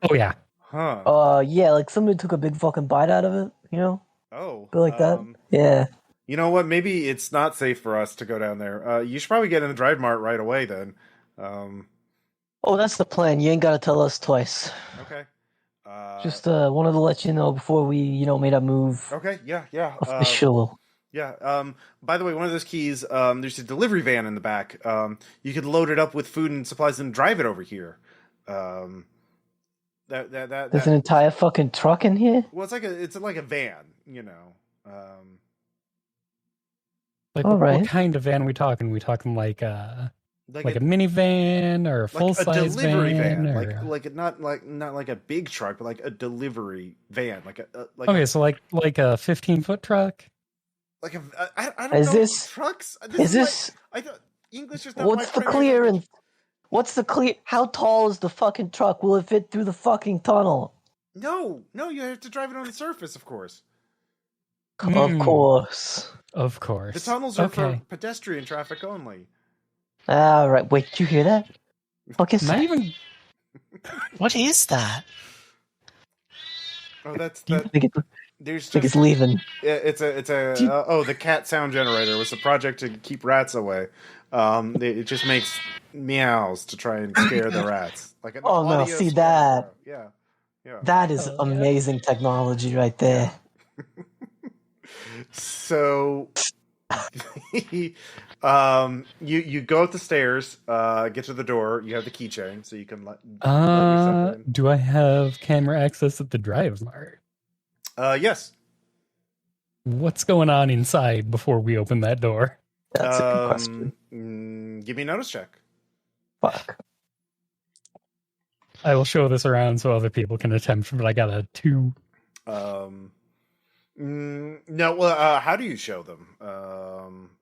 Oh yeah. Huh. yeah, like somebody took a big fucking bite out of it, you know, Oh. go like that. Yeah. You know what? Maybe it's not safe for us to go down there. You should probably get in the drive mart right away then. Oh, that's the plan. You ain't gotta tell us twice. Okay. Just wanted to let you know before we, made a move. Okay. Yeah. Official. Yeah. By the way, one of those keys, there's a delivery van in the back. You could load it up with food and supplies and drive it over here. There's an entire fucking truck in here. Well, it's like a van, All right. What kind of van are we talking? We talking like a minivan or a full size delivery van, or... like not like a big truck, but like a delivery van, okay, so like a 15-foot truck. Like I don't Is know this trucks. is this? I thought English is not. What's the clearance? What's the clear? How tall is the fucking truck? Will it fit through the fucking tunnel? No, you have to drive it on the surface, of course. Of course. Of course. The tunnels are for pedestrian traffic only. All right. Wait, did you hear that? What is Not that? even. What is that? Oh, that's I that. think There's it's just leaving. it's a the cat sound generator was a project to keep rats away. It just makes meows to try and scare the rats. Like an Oh, no, audio see scarecrow. that? Yeah. That is amazing technology right there. So, you go up the stairs, get to the door. You have the keychain, so you can let yourself in. Do I have camera access at the drive mart? Yes. What's going on inside before we open that door? That's a good question. Give me a notice check. Fuck. I will show this around so other people can attempt, but I got a 2. No. Well, how do you show them?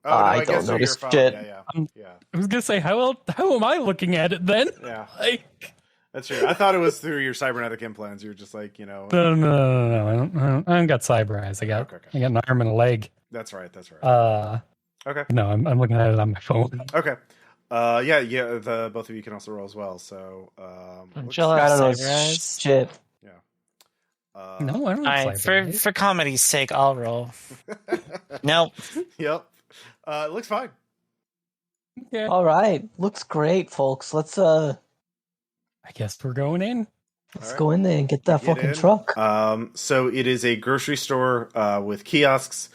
I don't notice shit. Yeah. I was gonna say, how am I looking at it then? Yeah. Like, That's true. I thought it was through your cybernetic implants. You were just like, No. I don't got cyber eyes. I got an arm and a leg. That's right. Okay. No, I'm looking at it on my phone. Okay. Yeah. The both of you can also roll as well. So, I don't know shit. Yeah. No, I don't. All right, for comedy's sake, I'll roll. Nope. Yep. It looks fine. Okay. All right, looks great, folks. Let's I guess we're going in. Let's go in there and get that fucking truck. So it is a grocery store with kiosks.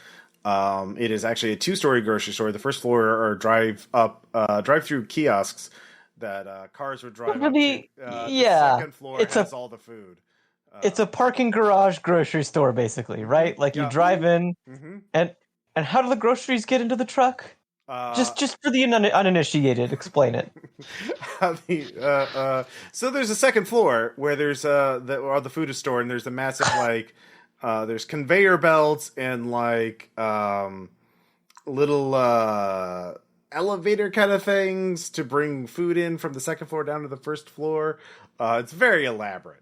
It is actually a 2-story grocery store. The first floor are drive-through kiosks that cars would drive up to. The second floor has all the food. It's a parking garage grocery store, basically, right? Like you drive in, and how do the groceries get into the truck? Just for the uninitiated, explain it. So there's a second floor where there's where the food is stored, and there's a massive there's conveyor belts and little elevator kind of things to bring food in from the second floor down to the first floor. It's very elaborate.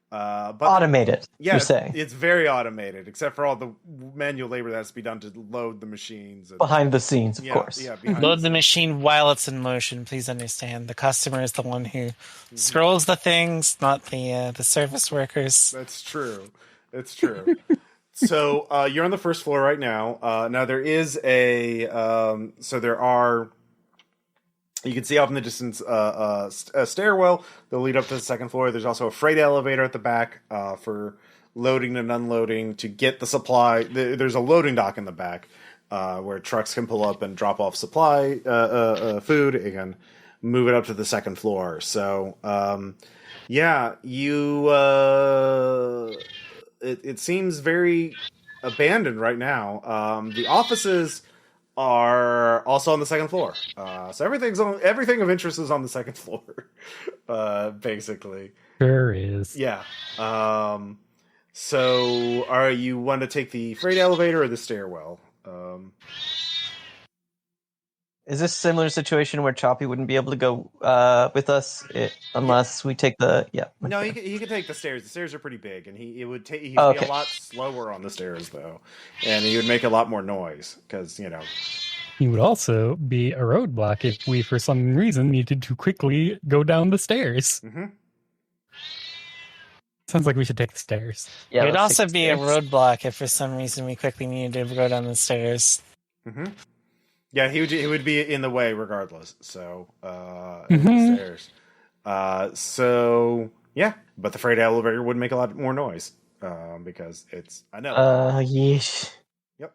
But automated. Yeah, you're saying it's very automated, except for all the manual labor that has to be done to load the machines behind the scenes, of course. Yeah, load the machine while it's in motion. Please understand, the customer is the one who scrolls the things, not the service workers. That's true. It's true. So you're on the first floor right now. Now there is you can see off in the distance a stairwell that'll lead up to the second floor. There's also a freight elevator at the back for loading and unloading to get the supply. There's a loading dock in the back where trucks can pull up and drop off supply food and move it up to the second floor. So it seems very abandoned right now. The offices are also on the second floor. So everything of interest is on the second floor, basically. Sure is. Yeah. So are you want to take the freight elevator or the stairwell? Is this a similar situation where Choppy wouldn't be able to go with us unless we take the... Yeah. Okay. No, he could take the stairs. The stairs are pretty big, and he would be a lot slower on the stairs, though. And he would make a lot more noise, because, He would also be a roadblock if we, for some reason, needed to quickly go down the stairs. Mm-hmm. Sounds like we should take the stairs. Yeah, it would also be a roadblock if for some reason we quickly needed to go down the stairs. Mm-hmm. Yeah, he would be in the way regardless. So, the stairs. So yeah, but the freight elevator would make a lot more noise because it's I know. Yeesh. Yep.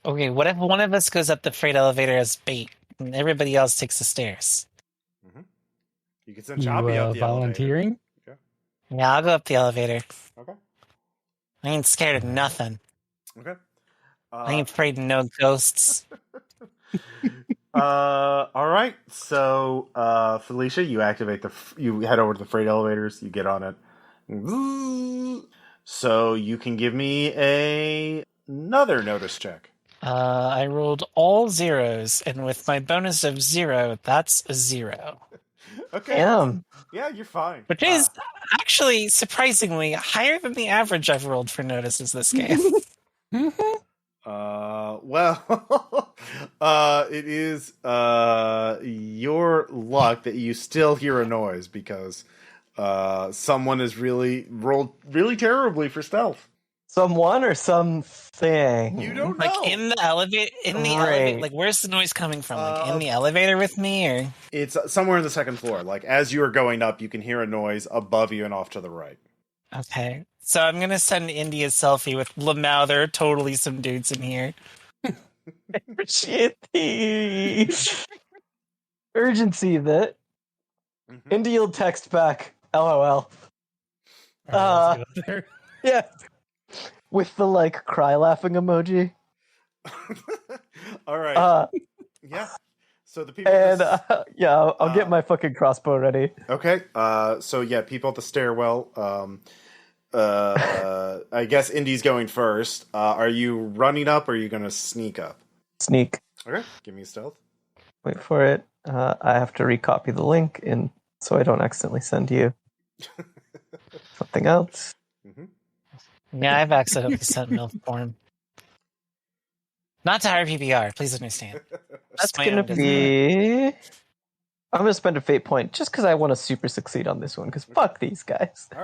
Okay, what if one of us goes up the freight elevator as bait and everybody else takes the stairs? Mm-hmm. You could send Choppy up the volunteering? Elevator. Yeah, I'll go up the elevator. Okay. I ain't scared of nothing. Okay. I ain't afraid of no ghosts. All right. So, Felicia, you you head over to the freight elevators. You get on it. So you can give me another notice check. I rolled all zeros, and with my bonus of 0, that's a 0. Okay. Damn. Yeah, you're fine. Which is actually surprisingly higher than the average I've rolled for notices this game. Well, it is your luck that you still hear a noise because someone has really rolled really terribly for stealth. Someone or something? You don't Like know. in the elevator, Right. like where's the noise coming from? Like in the elevator with me, or It's somewhere on the second floor. Like as you are going up, you can hear a noise above you and off to the right. okay. So I'm gonna send Indy a selfie with Lamau. There are totally some dudes in here. Appreciate the urgency of it. Mhm. Indy will text back, LOL. Alright, let's get up there. Yeah. With the like cry laughing emoji. All right. Yeah. So the people. And yeah, I'll get my fucking crossbow ready. Okay. So yeah, people at the stairwell. I guess Indy's going first. Are you running up or are you going to sneak up? Sneak. Okay. Give me a stealth. Wait for it. I have to recopy the link in so I don't accidentally send you something else. Mm-hmm. Yeah, I've accidentally sent MILF porn. Not to RPPR, please understand. That's my gonna own design. be. I'm gonna spend a fate point just because I want to super succeed on this one. Because fuck these guys. All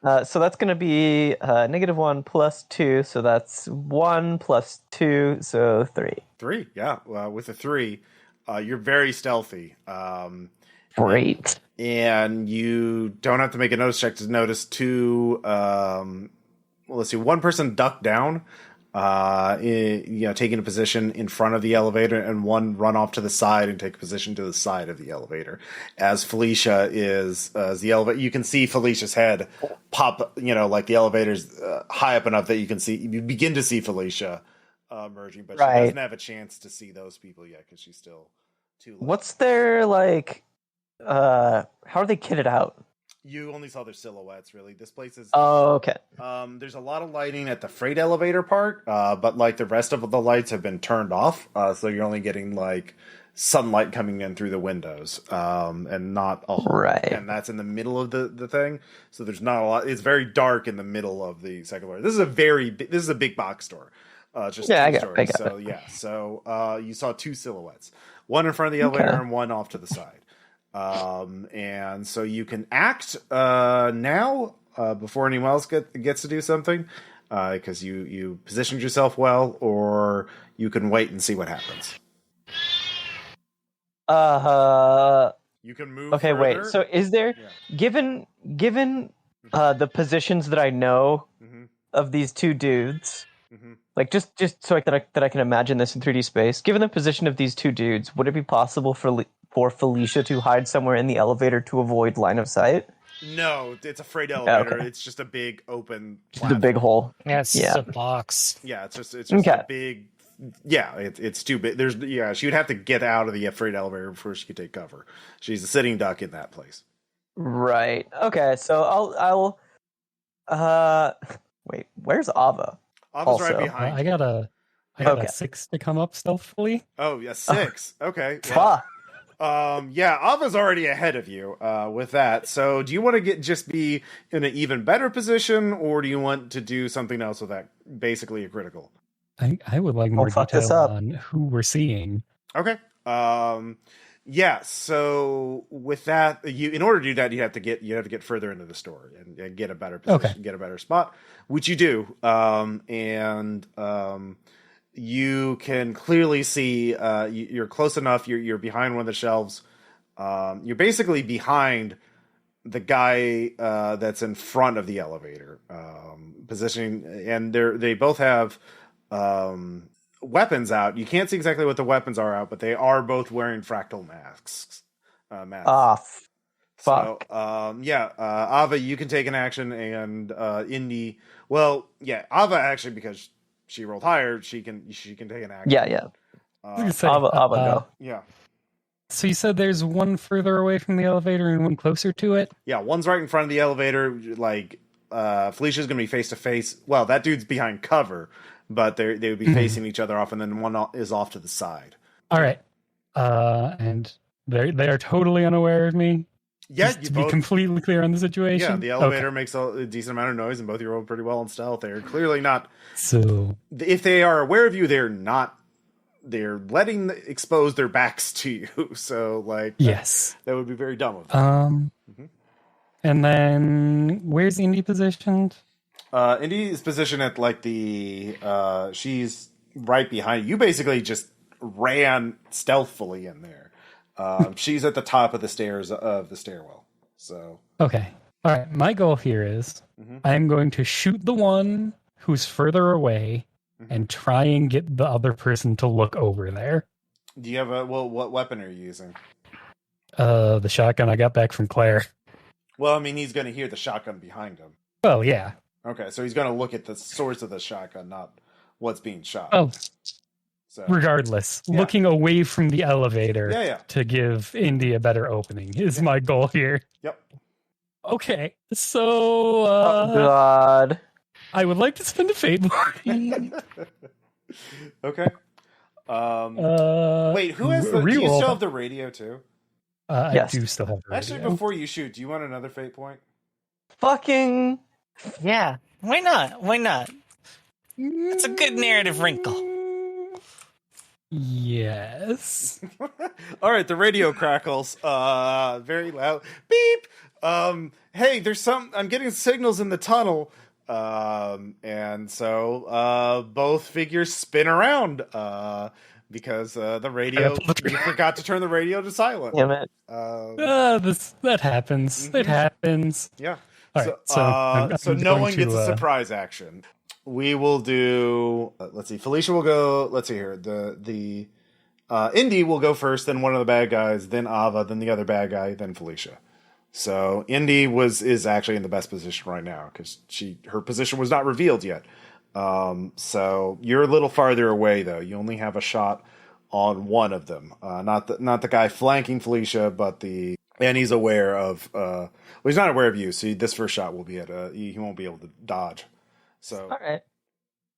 right. So that's gonna be -1 plus 2, so that's 1 plus 2, so 3. 3. Yeah. With a 3, you're very stealthy. Great. And you don't have to make a notice check to notice two. Let's see. One person ducked down, taking a position in front of the elevator, and one run off to the side and take a position to the side of the elevator. As Felicia is, as the elevator, you can see Felicia's head pop. Like the elevator's high up enough that you begin to see Felicia emerging, but she doesn't have a chance to see those people yet because she's still too low. What's their like? How are they kitted out? You only saw their silhouettes, really. This place is... Oh, okay. There's a lot of lighting at the freight elevator part, but like the rest of the lights have been turned off, so you're only getting like sunlight coming in through the windows, and not a whole... Right. And that's in the middle of the thing, so there's not a lot... It's very dark in the middle of the second floor. This is a big box store. Just yeah, two I stories. got So it. yeah, so you saw two silhouettes, one in front of the elevator and one off to the side. And so you can act now before anyone else gets to do something, because you positioned yourself well, or you can wait and see what happens. You can move. Okay, further. wait. So is there, given the positions that I know of these two dudes, like just so that I can imagine this in 3D space, given the position of these two dudes, would it be possible for Felicia to hide somewhere in the elevator to avoid line of sight? No, it's a freight elevator. Okay. It's just a big open Just a big hole. Yeah, it's just a box. Yeah, it's just a big... Yeah, it's too big. She would have to get out of the freight elevator before she could take cover. She's a sitting duck in that place. Right. Okay, so I'll wait, where's Aava? Ava's right behind. I got a 6 to come up stealthily. Oh, yeah, 6. Okay. Fuck. Ava's already ahead of you with that. So do you want to just be in an even better position, or do you want to do something else with that, basically a critical? I would like more detail on who we're seeing. Okay. So with that, in order to do that, you have to get further into the story and get a better position, get a better spot, which you do. You can clearly see you're close enough. You're behind one of the shelves. You're basically behind the guy that's in front of the elevator, positioning, and they both have weapons out. You can't see exactly what the weapons are out, but they are both wearing fractal masks. Fuck. So, Aava, you can take an action, and Indy. Well, yeah, Aava actually, because she rolled higher, she can take an action. Yeah. Aava go. Yeah. So you said there's one further away from the elevator and one closer to it? Yeah, one's right in front of the elevator. Like, Felicia's going to be face to face. Well, that dude's behind cover. but they would be facing each other off, and then one is off to the side. All right. And they are totally unaware of me. Yeah, Just to be completely clear on the situation. Yeah, the elevator makes a decent amount of noise, and both of you rolled pretty well on stealth. They're clearly not. So, if they are aware of you, they're not. They're expose their backs to you. So, like, yes, that would be very dumb of them. And then where's Indy positioned? Indy is positioned at like she's right behind you. You basically just ran stealthily in there. She's at the top of the stairs of the stairwell. So okay, all right. My goal here is I am going to shoot the one who's further away and try and get the other person to look over there. Do you have what weapon are you using? The shotgun I got back from Claire. Well, I mean, he's going to hear the shotgun behind him. Oh yeah. Okay, so he's going to look at the source of the shotgun, not what's being shot. Oh. So, regardless, looking away from the elevator to give Indy a better opening is my goal here. Yep. Okay, so... oh, God. I would like to spend a fate point. Okay. Wait, who has the... Do you still have the radio, too? Yes. I do still have the radio. Actually, before you shoot, do you want another fate point? Fucking... Yeah, why not? Why not? It's a good narrative wrinkle. Yes. All right, the radio crackles. Very loud. Beep. Hey, there's I'm getting signals in the tunnel. And so both figures spin around. Because the radio, you forgot to turn the radio to silent. Damn it. That happens. It happens. Yeah. All right, so no one gets a surprise action. We will do. Let's see. Felicia will go. Let's see here. The Indy will go first, then one of the bad guys, then Aava, then the other bad guy, then Felicia. So Indy is actually in the best position right now because her position was not revealed yet. So you're a little farther away though. You only have a shot on one of them. Not the guy flanking Felicia, but and he's aware of. Well, he's not aware of you. So this first shot will be at. He won't be able to dodge. So all right.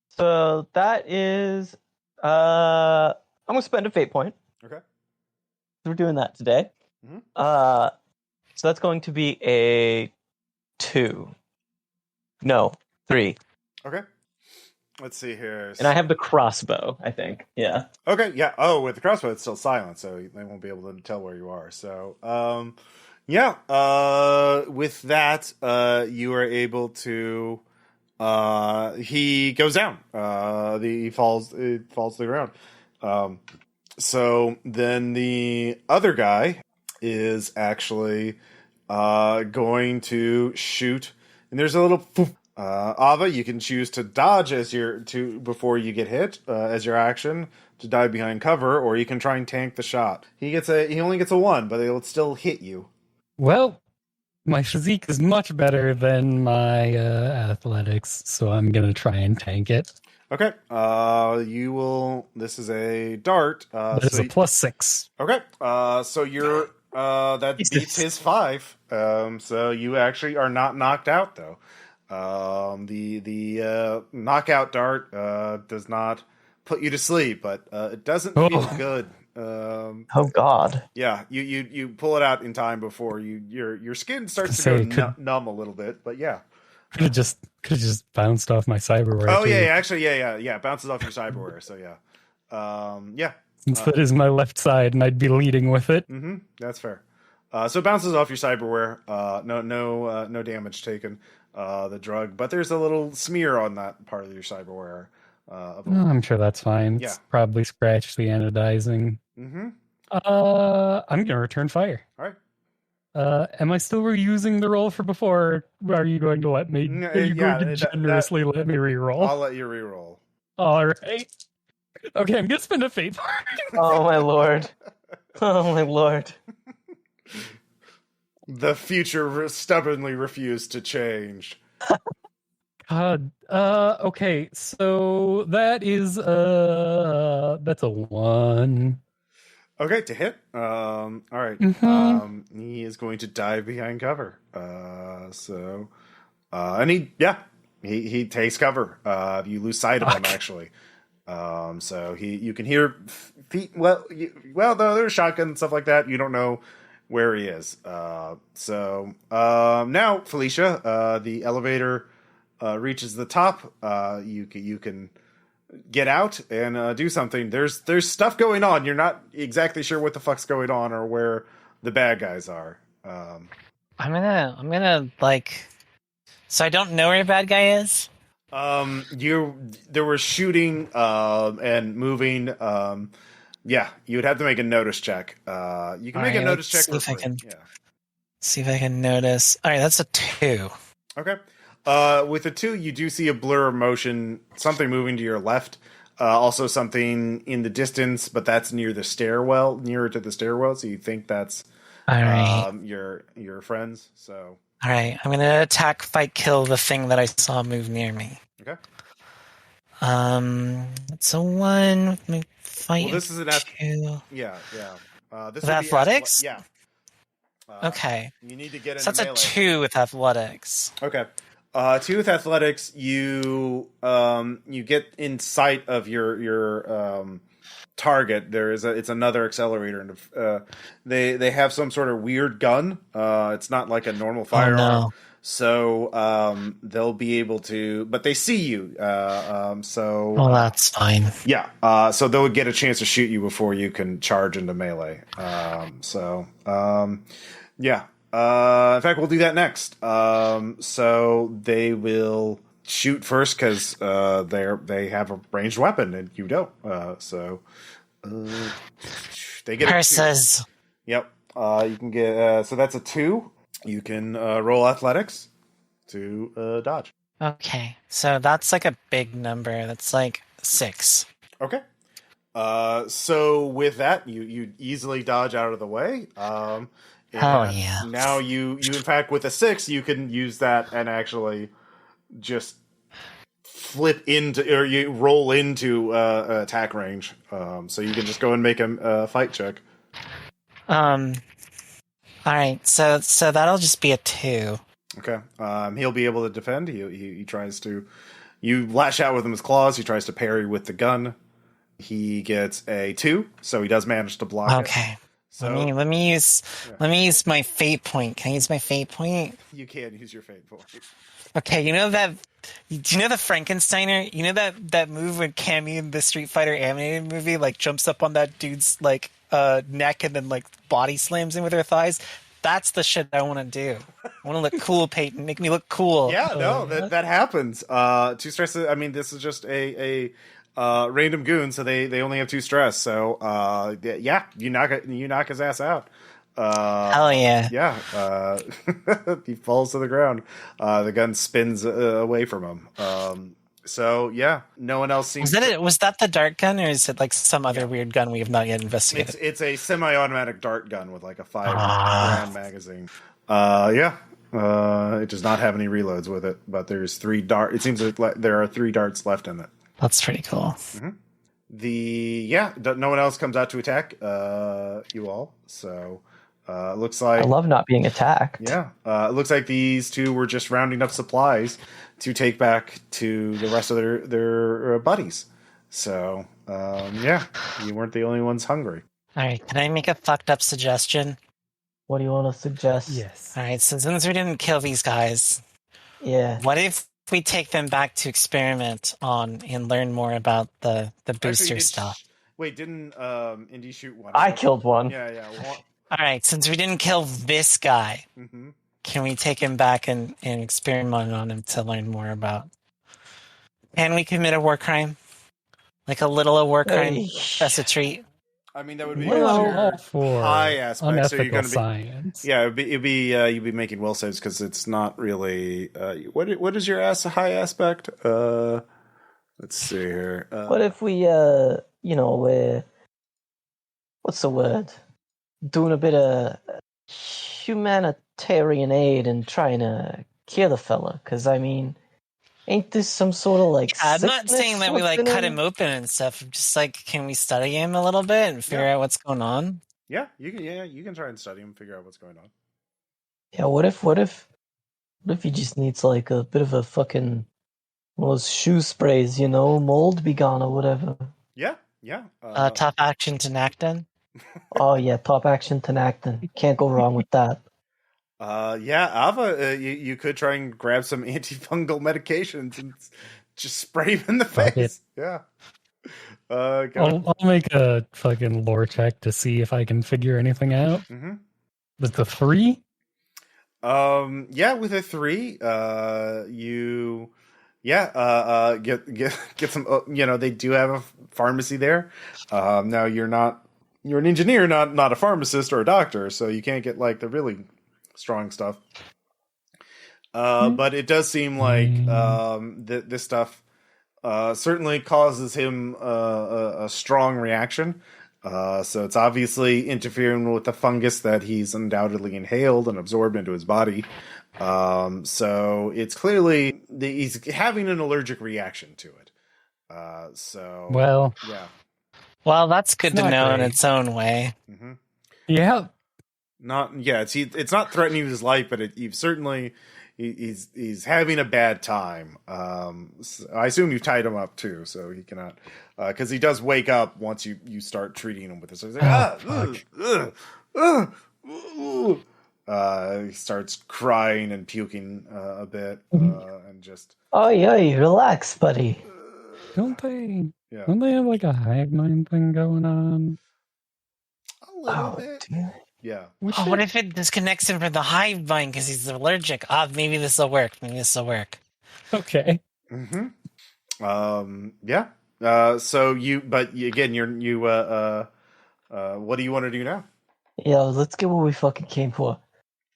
So that is. I'm gonna spend a fate point. Okay. We're doing that today. So that's going to be a 2. No, 3. Okay. Let's see here. And I have the crossbow, I think. Yeah. Okay, yeah. Oh, with the crossbow, it's still silent, so they won't be able to tell where you are. So, yeah. With that, you are able to. He goes down. He falls to the ground. So then the other guy is actually going to shoot, and there's a little. Aava, you can choose to dodge before you get hit as your action to dive behind cover, or you can try and tank the shot. He only gets a 1, but it'll still hit you. Well, my physique is much better than my athletics, so I'm gonna try and tank it. Okay. You will. This is a dart. It's a +6. Okay. So you're. That beats his 5. So you actually are not knocked out though. The knockout dart does not put you to sleep, but it doesn't feel good. Oh God! Yeah, you pull it out in time before your skin starts to go numb a little bit, but yeah. Could have just bounced off my cyberware. Oh yeah, actually, yeah. It bounces off your cyberware. So yeah, yeah. Since that is my left side, and I'd be leading with it. Mm-hmm. That's fair. So it bounces off your cyberware. No damage taken. The drug, but there's a little smear on that part of your cyberware. I'm sure that's fine. Yeah. It's probably scratched the anodizing. Mm-hmm. I'm gonna return fire. All right. Am I still reusing the roll for before? Or are you going to let me? Are you going to generously let me reroll? I'll let you reroll. All right. Okay, I'm gonna spend a fate point. Oh my lord! Oh my lord! The future stubbornly refused to change. God. Okay, so that is that's a 1. Okay, to hit. All right. Mm-hmm. He is going to dive behind cover. And he he takes cover. You lose sight of him Fuck. actually. So you can hear feet. Well, though there's shotgun and stuff like that. You don't know where he is. Now, Felicia, the elevator reaches the top. You can get out and do something. There's stuff going on. You're not exactly sure what the fuck's going on or where the bad guys are. I'm gonna like. So I don't know where a bad guy is. There was shooting and moving. Yeah, you would have to make a notice check. You can make a notice check for free. Yeah. See if I can notice. All right, that's a 2. Okay. With a 2, you do see a blur of motion, something moving to your left. Also something in the distance, but that's nearer to the stairwell, so you think that's all right. Your friends. So all right, I'm gonna attack, fight, kill the thing that I saw move near me. Okay. It's a 1 with my fight. Well, this is an 2. Yeah. This with athletics. Yeah. Okay. You need to get into So that's melee. a 2 with athletics. Okay. 2 with athletics. You get in sight of your target. It's another accelerator, and they have some sort of weird gun. It's not like a normal firearm. Oh, no. So they'll be able to, but they see you. Well, that's fine. Yeah. So they'll get a chance to shoot you before you can charge into melee. Yeah. In fact, we'll do that next. So they will shoot first because they have a ranged weapon and you don't. They get Purses. Yep. You can get so that's a 2. You can roll athletics to dodge. Okay, so that's like a big number. That's like 6. Okay. So with that, you easily dodge out of the way. Oh yeah. Now you in fact with a 6, you can use that and actually just flip into or you roll into attack range. So you can just go and make a fight check. All right, so that'll just be a 2. Okay. He'll be able to defend. He tries to. You lash out with him with his claws. He tries to parry with the gun. He gets a 2, so he does manage to block it. Okay. So let me use my fate point. Can I use my fate point? You can use your fate point. Okay, do you know the Frankensteiner? You know that move when Cammy in the Street Fighter animated movie like jumps up on that dude's like neck and then like body slams him with her thighs? That's the shit I want to do. I want to look cool, Peyton. Make me look cool. Yeah, no, that happens. 2 stress. I mean, this is just a random goon, so they only have 2 stress. So yeah, you knock his ass out. Hell yeah. Yeah. He falls to the ground. The gun spins away from him. So yeah, no one else seems. Was that the dart gun, or is it like some other weird gun we have not yet investigated? It's a semi-automatic dart gun with like a 5-round magazine. Yeah. It does not have any reloads with it, but there's 3 darts. It seems like there are 3 darts left in it. That's pretty cool. Mm-hmm. No one else comes out to attack you all. So looks like I love not being attacked. Yeah. It looks like these 2 were just rounding up supplies to take back to the rest of their buddies. So yeah, you weren't the only ones hungry. All right, can I make a fucked up suggestion? What do you want to suggest? Yes. All right, so since we didn't kill these guys, Yeah. what if we take them back to experiment on and learn more about the booster stuff? Wait, didn't Indy shoot one? I killed one. Yeah. All right, since we didn't kill this guy, can we take him back and experiment on him to learn more about? Can we commit a war crime? Like a little war crime? That's a treat. I mean, that would be Well, for high aspect. unethical So you're going to be science. Yeah, you'd be making will saves because it's not really. What is your high aspect? Let's see here. What if we, what's the word? Doing a bit of humanitarian aid and trying to cure the fella? Because I mean, ain't this some sort of like? I'm not saying that we like cut him open and stuff. I'm just like, can we study him a little bit and figure out what's going on? Yeah, you can. Yeah, you can try and study him, and figure out what's going on. Yeah. What if he just needs like a bit of a fucking Those shoe sprays, mold be gone or whatever. Yeah. Top action to Nacton. Oh yeah, top action Tenactin. Can't go wrong with that. Aava, you could try and grab some antifungal medications and just spray him in the Fuck face. Yeah. I'll make a fucking lore check to see if I can figure anything out. Mm-hmm. With the 3? With a 3, get some. They do have a pharmacy there. Now you're an engineer, not a pharmacist or a doctor, so you can't get like the really strong stuff. But it does seem like this stuff certainly causes him a strong reaction. So it's obviously interfering with the fungus that he's undoubtedly inhaled and absorbed into his body. So it's clearly he's having an allergic reaction to it. Yeah. Well, that's good to know in great. its own way. Mm-hmm. Yeah. It's not threatening his life, but he's having a bad time. So I assume you tied him up too, so he cannot, because he does wake up once you start treating him with this. He's like, he starts crying and puking a bit, and just. Oh yeah, relax, buddy. Don't they have like a hive mind thing going on? A little bit. Dear. Yeah. What if it disconnects him from the hive mind because he's allergic? Maybe this will work. Okay. Mm-hmm. Yeah. So what do you want to do now? Yeah, let's get what we fucking came for.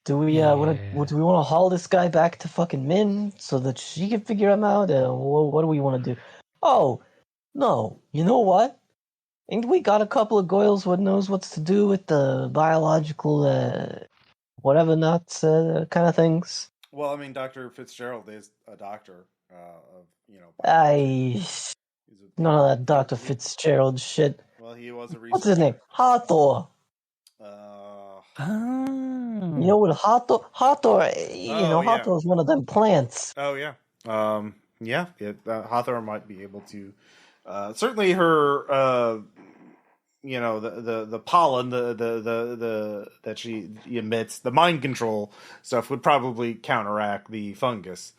Do we want to haul this guy back to fucking Min so that she can figure him out? What do we want to do? Oh, no. You know what? Ain't we got a couple of goyles what knows what's to do with the biological, whatever nuts kind of things? Well, I mean, Dr. Fitzgerald is a doctor None of that Dr. Fitzgerald shit. Well, he was a researcher. What's his name? Hathor. You know what Hathor? Hathor is one of them plants. Oh, yeah. Hathor might be able to. Certainly, her, the pollen, the that she emits, the mind control stuff would probably counteract the fungus.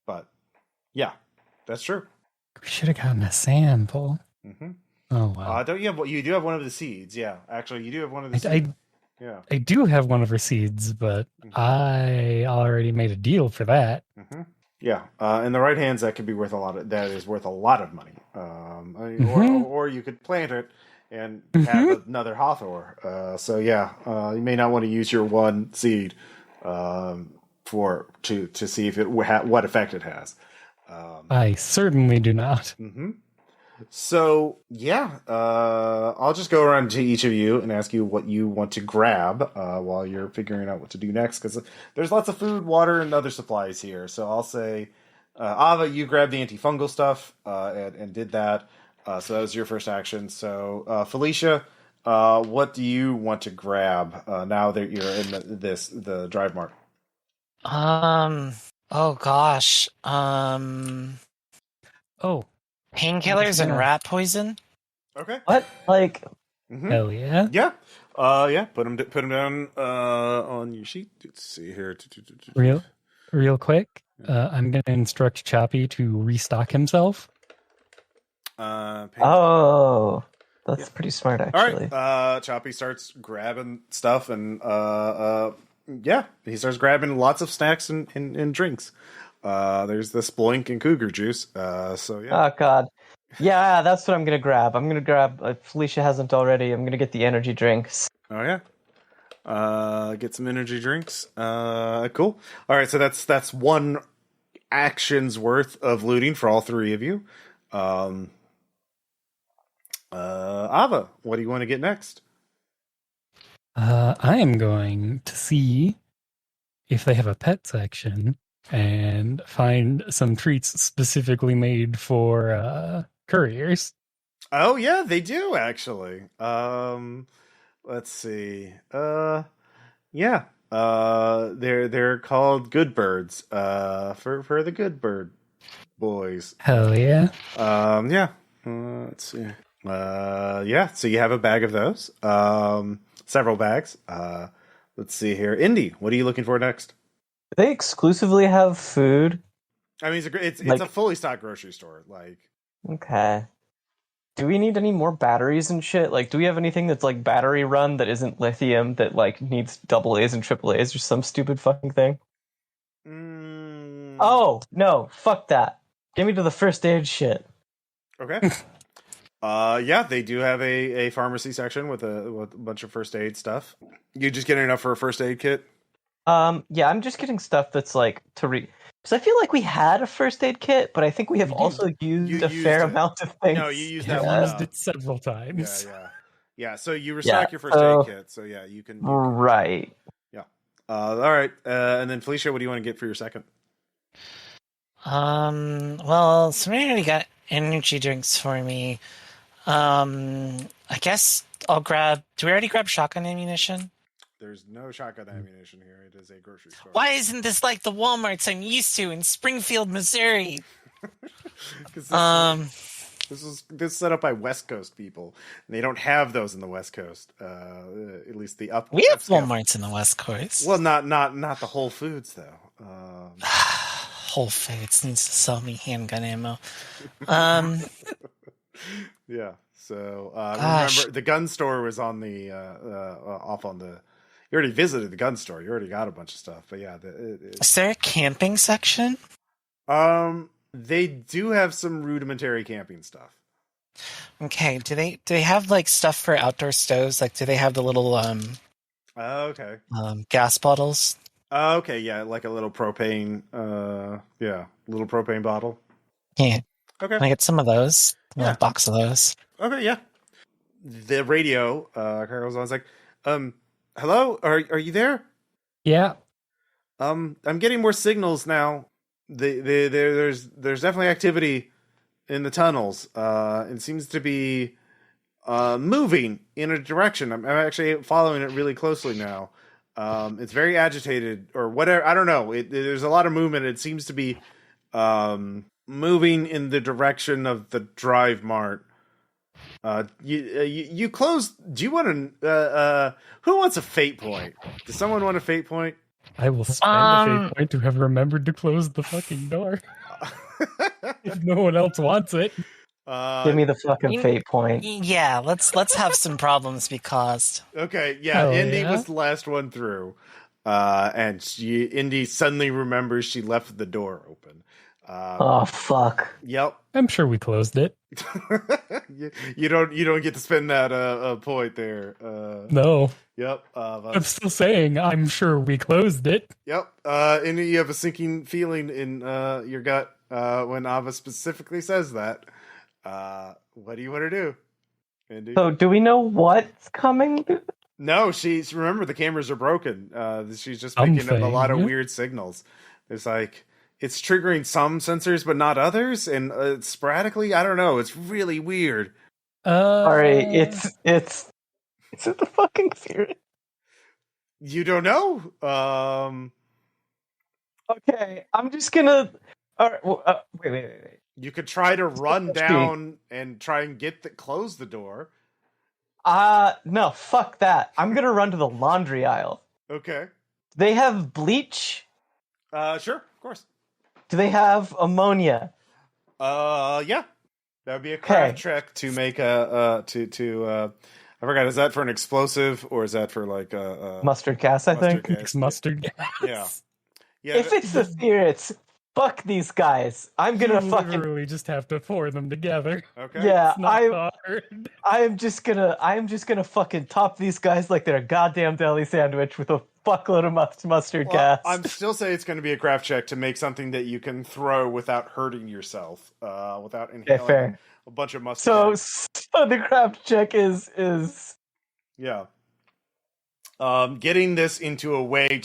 But yeah, that's true. We should have gotten a sample. Mm-hmm. Oh wow! You do have one of the seeds? Yeah, actually, you do have one of the seeds. I do have one of her seeds, but I already made a deal for that. Mm-hmm. Yeah, in the right hands, that could be worth a lot. That is worth a lot of money. Or you could plant it and have another Hathor. So yeah, you may not want to use your one seed to see if what effect it has. I certainly do not. Mm-hmm. So yeah, I'll just go around to each of you and ask you what you want to grab while you're figuring out what to do next, because there's lots of food, water, and other supplies here. So I'll say, Aava, you grabbed the antifungal stuff and did that. So that was your first action. So Felicia, what do you want to grab now that you're in the drive mark? Oh gosh. Painkillers and rat poison. Okay. What? Like? Hell yeah. Yeah. Put them down on your sheet. Let's see here. Real quick. I'm going to instruct Choppy to restock himself. That's pretty smart, actually. All right. Choppy starts grabbing stuff, and he starts grabbing lots of snacks and drinks. There's the Sploink and Cougar juice. So yeah. Oh god. Yeah, that's what I'm gonna grab. I'm gonna grab. Felicia hasn't already. I'm gonna get the energy drinks. Oh yeah. Get some energy drinks. Cool. All right. So that's one action's worth of looting for all three of you. Aava, what do you want to get next? I am going to see if they have a pet section and find some treats specifically made for couriers. Oh yeah, they do actually. Let's see. They're called good birds. For the good bird boys. Hell yeah. Yeah. Let's see. Yeah. So you have a bag of those. Several bags. Let's see here. Indy, what are you looking for next? Do they exclusively have food? I mean, it's Like- a fully stocked grocery store. Like, Okay. Do we need any more batteries and shit? Like, do we have anything that's like battery run that isn't lithium that like needs double A's and triple A's or some stupid fucking thing? Oh no! Fuck that. Give me to the first aid shit. Okay. Yeah, they do have a pharmacy section with a bunch of first aid stuff. You just getting enough for a first aid kit? Yeah, I'm just getting stuff that's like because I feel like we had a first aid kit, but I think we have also used a fair amount of things. No, you used that I one. used it several times. Yeah. So you restock your first aid kit. So yeah, you can. Right. Yeah. All right. And then Felicia, what do you want to get for your second? Well, somebody already got energy drinks for me. I guess I'll grab. Do we already grab shotgun ammunition? There's no shotgun ammunition here. It is a grocery store. Why isn't this like the Walmarts I'm used to in Springfield, Missouri? This is set up by West Coast people, and they don't have those in the West Coast. At least the up. We have Walmarts in the West Coast. Well, not the Whole Foods though. Whole Foods needs to sell me handgun ammo. Yeah. So remember, the gun store was on the off on the. You already visited the gun store. You already got a bunch of stuff. But yeah, is there a camping section? They do have some rudimentary camping stuff. Okay. Do they have like stuff for outdoor stoves? Like, do they have the little okay. Gas bottles? Okay, yeah, like a little propane. Little propane bottle. Yeah. Okay. Can I get some of those? A box of those. Okay, yeah. The radio goes on. It's like, hello, are you there? Yeah. I'm getting more signals now. There's definitely activity in the tunnels. It seems to be moving in a direction. I'm actually following it really closely now. It's very agitated or whatever. I don't know. There's a lot of movement. It seems to be moving in the direction of the Drive Mart. You closed. Do you want to? Who wants a fate point? Does someone want a fate point? I will spend a fate point to have remembered to close the fucking door. If no one else wants it. Give me the fucking fate point. Yeah, let's have some problems be caused. Okay, yeah, Indy was the last one through. And Indy suddenly remembers she left the door open. Oh fuck. Yep. I'm sure we closed it. you don't get to spend that point there. No. Yep. I'm still saying I'm sure we closed it. Yep. And you have a sinking feeling in your gut when Aava specifically says that. What do you want to do, Indy? So do we know what's coming? No, remember the cameras are broken. She's just picking up a lot of weird signals. It's like it's triggering some sensors but not others, and sporadically. I don't know. It's really weird. Sorry, it's the fucking spirit. You don't know. Okay, I'm just gonna. All right, wait. You could try to run down and try and close the door. No, fuck that. I'm gonna run to the laundry aisle. Okay. They have bleach? Sure, of course. Do they have ammonia? Yeah. That would be a craft check to make I forgot, is that for an explosive or is that for like mustard gas, I think? It's mustard gas. Yeah. If it's the spirits, fuck these guys. I'm gonna literally just have to pour them together. Okay. Yeah, It's not hard. I am just gonna fucking top these guys like they're a goddamn deli sandwich with a fuckload of mustard gas. I'm still saying it's going to be a craft check to make something that you can throw without hurting yourself, without inhaling a bunch of mustard. So the craft check is yeah. Getting this into a way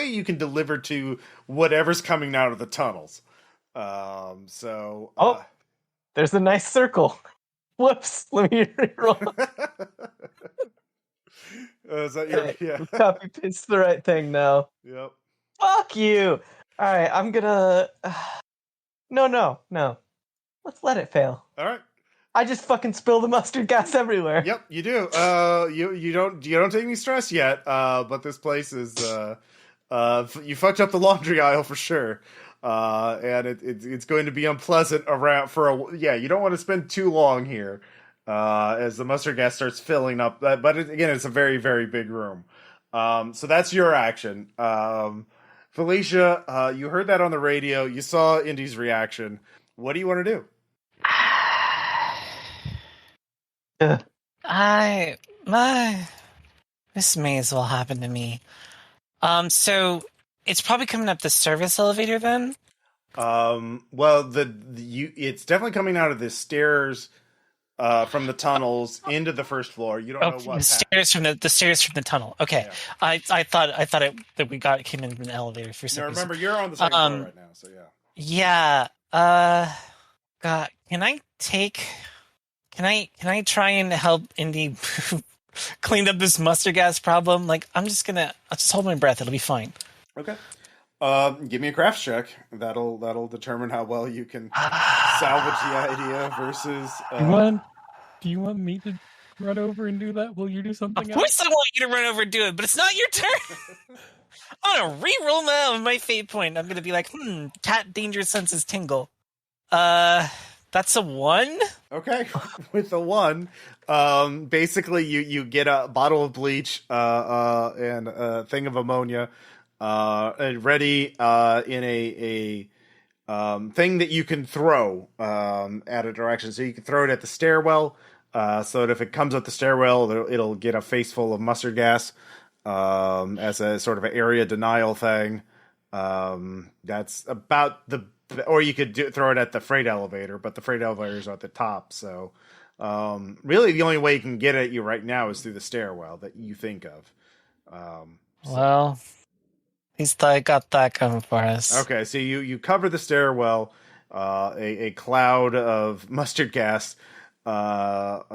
you can deliver to whatever's coming out of the tunnels. There's a nice circle. Whoops! Let me reroll. Is that your Copy paste the right thing now. Yep. Fuck you! Alright, I'm gonna No. Let's let it fail. All right. I just fucking spill the mustard gas everywhere. Yep, you do. You don't take any stress yet. But this place is you fucked up the laundry aisle for sure. And it's going to be unpleasant around you don't want to spend too long here. As the mustard gas starts filling up, but again, it's a very, very big room. So that's your action. Felicia, you heard that on the radio. You saw Indy's reaction. What do you want to do? This may as well happen to me. So it's probably coming up the service elevator then. Well, it's definitely coming out of the stairs, from the tunnels into the first floor. You don't know what the stairs from the stairs from the tunnel. Okay, yeah. I thought that we came in an elevator for some reason. Remember, you're on the second floor right now, so yeah. God, can I try and help Indy clean up this mustard gas problem? Like, I'll just hold my breath. It'll be fine. Okay. Give me a crafts check. That'll determine how well you can salvage the idea versus. Do you want me to run over and do that? Will you do something else? Of course I want you to run over and do it, but it's not your turn. I'm gonna re-roll my fate point. I'm gonna be like, cat danger senses tingle. That's a 1. Okay, with a 1, basically you get a bottle of bleach, and a thing of ammonia, ready, in a thing that you can throw, at a direction. So you can throw it at the stairwell, so that if it comes up the stairwell, it'll get a face full of mustard gas, as a sort of an area denial thing. That's about or you could throw it at the freight elevator, but the freight elevators are at the top. So, really the only way you can get at you right now is through the stairwell that you think of. Well, at least I got that coming for us. Okay, so you cover the stairwell, a cloud of mustard gas. So,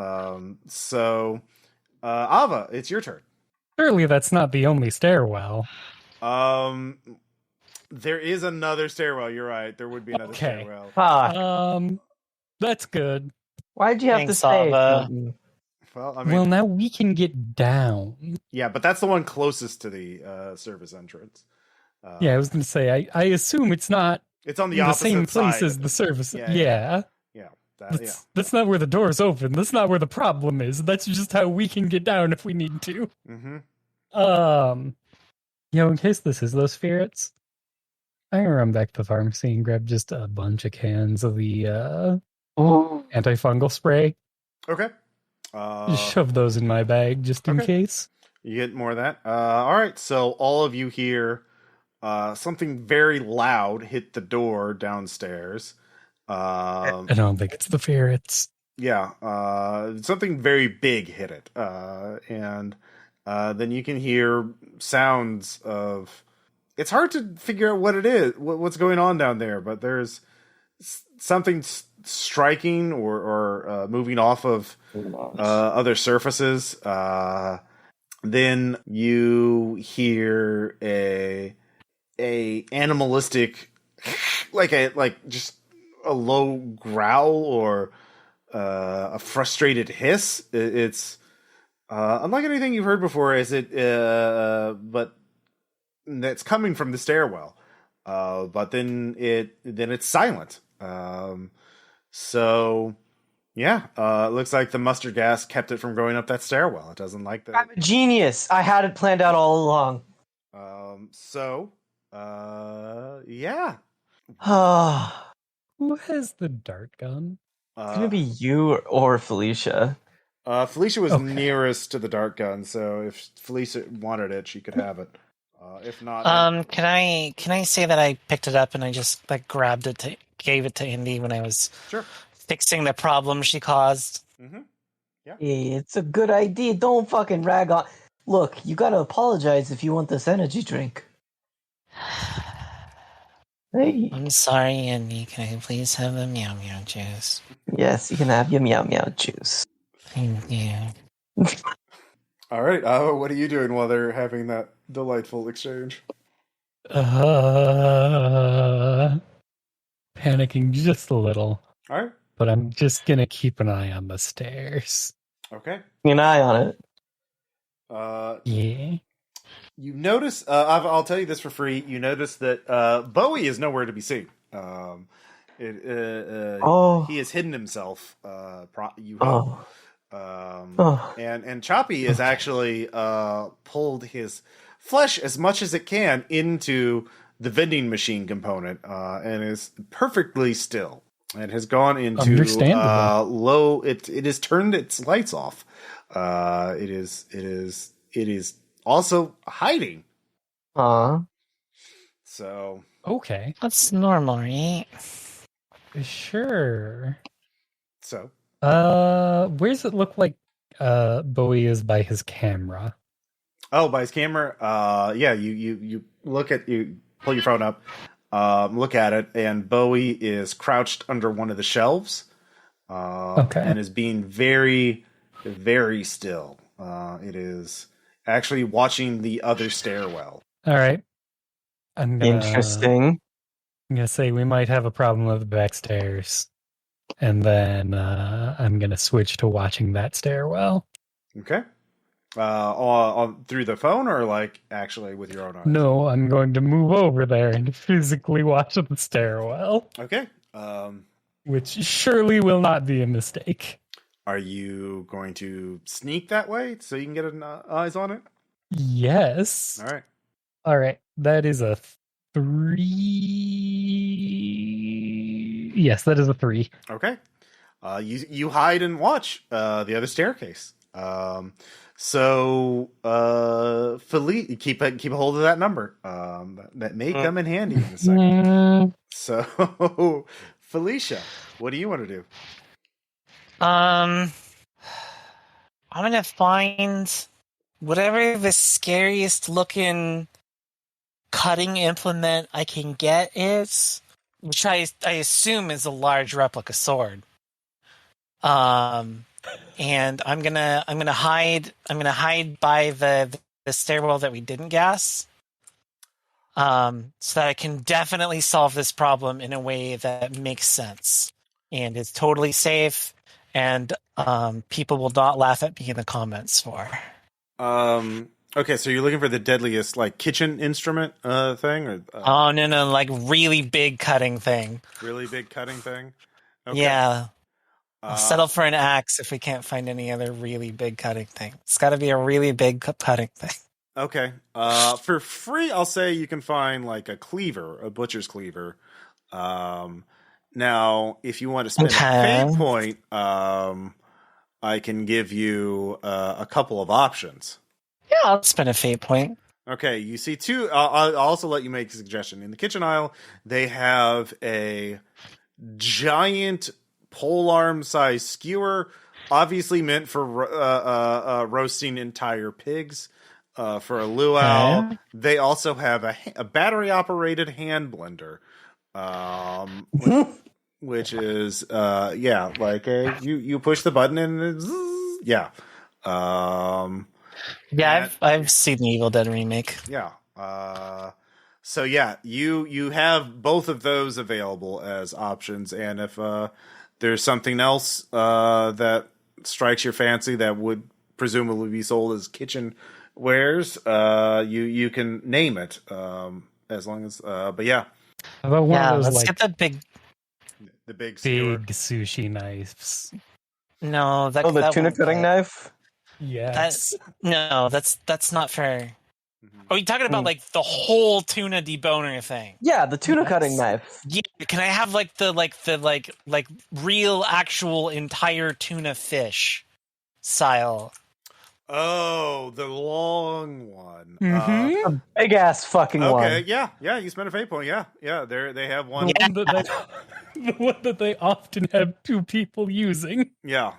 Aava, it's your turn. Surely that's not the only stairwell. There is another stairwell. You're right. There would be another stairwell. That's good. Why'd you have to say? Well, now we can get down. Yeah, but that's the one closest to the service entrance. I was going to say, I assume it's not. It's on the same place as the service. Yeah. That's not where the door's open. That's not where the problem is. That's just how we can get down if we need to. Mm-hmm. In case this is those spirits, I'm gonna run back to the pharmacy and grab just a bunch of cans of the antifungal spray. Okay. Just shove those in my bag just in case. You get more of that. All right. So all of you hear something very loud hit the door downstairs. I don't think it's the ferrets. Yeah. Something very big hit it. And then you can hear sounds of... It's hard to figure out what it is, what's going on down there, but there's something striking or moving off of other surfaces. Then you hear a animalistic, like just a low growl or a frustrated hiss. It's unlike anything you've heard before. But that's coming from the stairwell. But then it's silent. So yeah, it looks like the mustard gas kept it from going up that stairwell. It doesn't like that. I'm a genius. I had it planned out all along. Yeah. Who has the dart gun? It's gonna be you or Felicia. Felicia was nearest to the dart gun, so if Felicia wanted it, she could have it. If not, can I say that I picked it up and I just grabbed it gave it to Indy when I was fixing the problem she caused? Mm-hmm. Yeah. Hey, it's a good idea. Don't fucking rag on. Look, you gotta apologize if you want this energy drink. Hey. I'm sorry, Indy. Can I please have the meow meow juice? Yes, you can have your meow meow juice. Thank you. All right, what are you doing while they're having that delightful exchange? panicking just a little. All right. But I'm just gonna keep an eye on the stairs. Okay. Keep an eye on it. Yeah. You notice, I'll tell you this for free. You notice that Bowie is nowhere to be seen. He has hidden himself. You hope. And Choppy is actually pulled his flesh as much as it can into the vending machine component, and is perfectly still, and has gone into low. It has turned its lights off. It is also hiding. So okay, that's normal, right? Sure. So where does it look like Bowie is by his camera? Oh, by his camera. Yeah. You look at you pull your phone up, look at it, and Bowie is crouched under one of the shelves, and is being very, very still. It is actually watching the other stairwell. All right. Interesting. I'm gonna say we might have a problem with the back stairs, and then I'm gonna switch to watching that stairwell. Okay. Through the phone or like actually with your own eyes? No, I'm going to move over there and physically watch the stairwell. Okay. Which surely will not be a mistake. Are you going to sneak that way so you can get eyes on it? Yes. All right. That is a 3. Yes, that is a 3. Okay. You hide and watch the other staircase. So Felicia, keep a hold of that number. That may come in handy in a second. So Felicia, what do you want to do? I'm gonna find whatever the scariest looking cutting implement I can get is, which I assume is a large replica sword. And I'm gonna hide by the stairwell that we didn't gas, so that I can definitely solve this problem in a way that makes sense and is totally safe, and people will not laugh at me in the comments for. Okay, so you're looking for the deadliest like kitchen instrument thing, or oh no, like really big cutting thing. Really big cutting thing. Okay. Yeah. I'll settle for an axe if we can't find any other really big cutting thing. It's got to be a really big cutting thing. Okay. For free, I'll say you can find like a cleaver, a butcher's cleaver. Now, if you want to spend a fate point, I can give you a couple of options. Yeah, I'll spend a fate point. Okay, you see two. I'll also let you make a suggestion. In the kitchen aisle, they have a giant polearm sized skewer, obviously meant for roasting entire pigs. For a luau, they also have a battery operated hand blender, which is like you push the button and I've seen the Evil Dead remake. So you have both of those available as options, and if there's something else that strikes your fancy that would presumably be sold as kitchen wares, you can name it, as long as but yeah. How about one of those, let's like, get the big sushi knives. No, the tuna cutting knife. Yes. That's not fair. Are you talking about like the whole tuna deboner thing? Yeah, the tuna cutting knife. Yeah, can I have like the real actual entire tuna fish style? Oh, the long one. A big ass fucking one. Okay, yeah, you spent a fate point. Yeah, they have one. The one that they often have two people using. Yeah.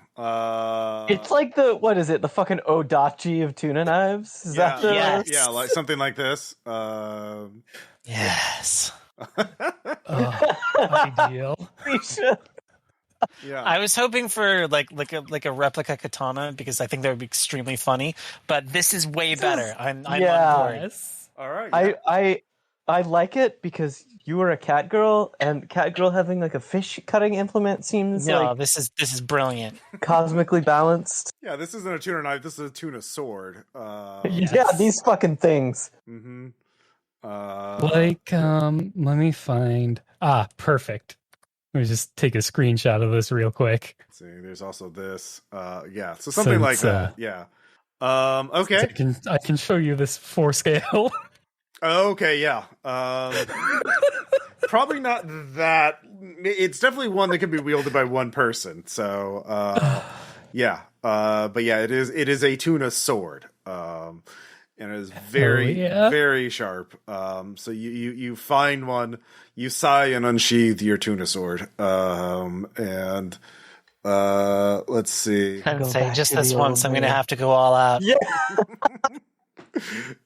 It's like what is it? The fucking Odachi of tuna knives? Is that yeah, like something like this. Yes. Ideal. Yeah. I was hoping for like a replica katana because I think that would be extremely funny, but this is way better. I'm on board. All right. I like it because you were a cat girl, and cat girl having like a fish cutting implement seems No, like this is brilliant. cosmically balanced. Yeah, this isn't a tuna knife. This is a tuna sword. Yes. Yeah, these fucking things. Mm-hmm. Let me find. Perfect. Let me just take a screenshot of this real quick. Let's see, there's also this. Yeah, so something like that. Yeah. Okay. I can show you this 4-scale. Okay, yeah. Probably not that. It's definitely one that can be wielded by one person. So, yeah. But yeah, it is a tuna sword. And it is very, very sharp. So you find one, you sigh and unsheath your tuna sword. And let's see. I would say just this once, I'm going to have to go all out. Yeah.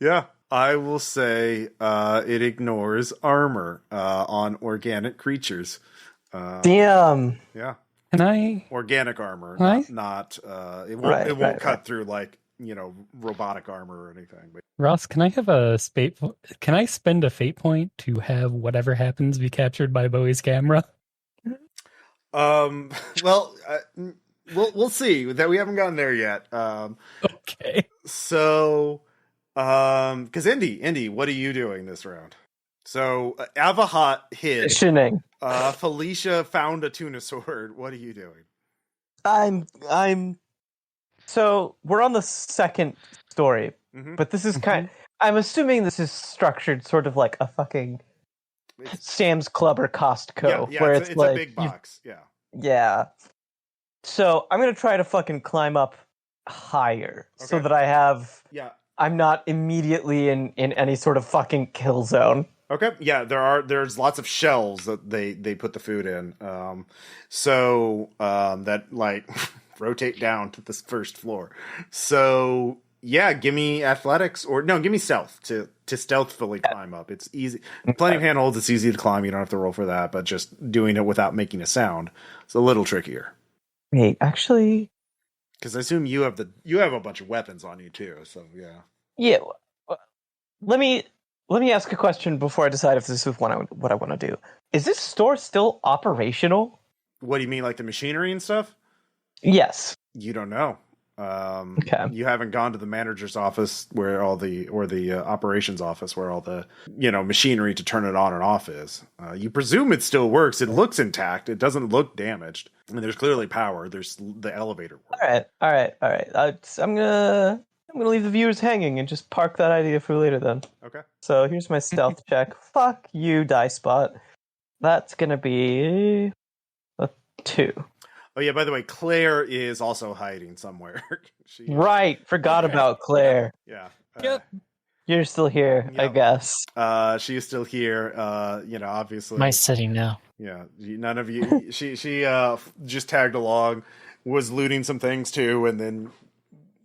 Yeah. I will say it ignores armor on organic creatures. Damn. Yeah. Can I? Organic armor, not it won't cut through like, robotic armor or anything. But Ross, can I have a Can I spend a fate point to have whatever happens be captured by Bowie's camera? Well, we'll see. That we haven't gotten there yet. Okay. So, because Indy, what are you doing this round? So, Aava hid. Fishing. Felicia found a tuna sword. What are you doing? I'm. So we're on the second story, but this is I'm assuming this is structured sort of like a fucking Sam's Club or Costco, Yeah, where it's like a big box. Yeah. Yeah. So I'm gonna try to fucking climb up higher so that I'm not immediately in any sort of fucking kill zone. Okay. Yeah, there's lots of shelves that they put the food in. So that like rotate down to this first floor. So yeah, give me athletics give me stealth to stealthily climb up. It's easy. Plenty of handholds, it's easy to climb, you don't have to roll for that, but just doing it without making a sound, it's a little trickier. Wait, actually, because I assume you have a bunch of weapons on you too, so yeah. Yeah. Let me ask a question before I decide if this is what I want to do. Is this store still operational? What do you mean, like the machinery and stuff? Yes. You don't know. Okay. You haven't gone to the manager's office or the operations office where all the machinery to turn it on and off is. You presume it still works. It looks intact. It doesn't look damaged. I mean, there's clearly power. There's the elevator. All right. I'm gonna leave the viewers hanging and just park that idea for later then. Okay. So here's my stealth check. Fuck you, die spot. That's gonna be a 2. Oh yeah, by the way, Claire is also hiding somewhere. Right, forgot about Claire. Yeah. Yep. You're still here, I guess. She is still here. Obviously. My city now. Yeah, none of you. she just tagged along, was looting some things too, and then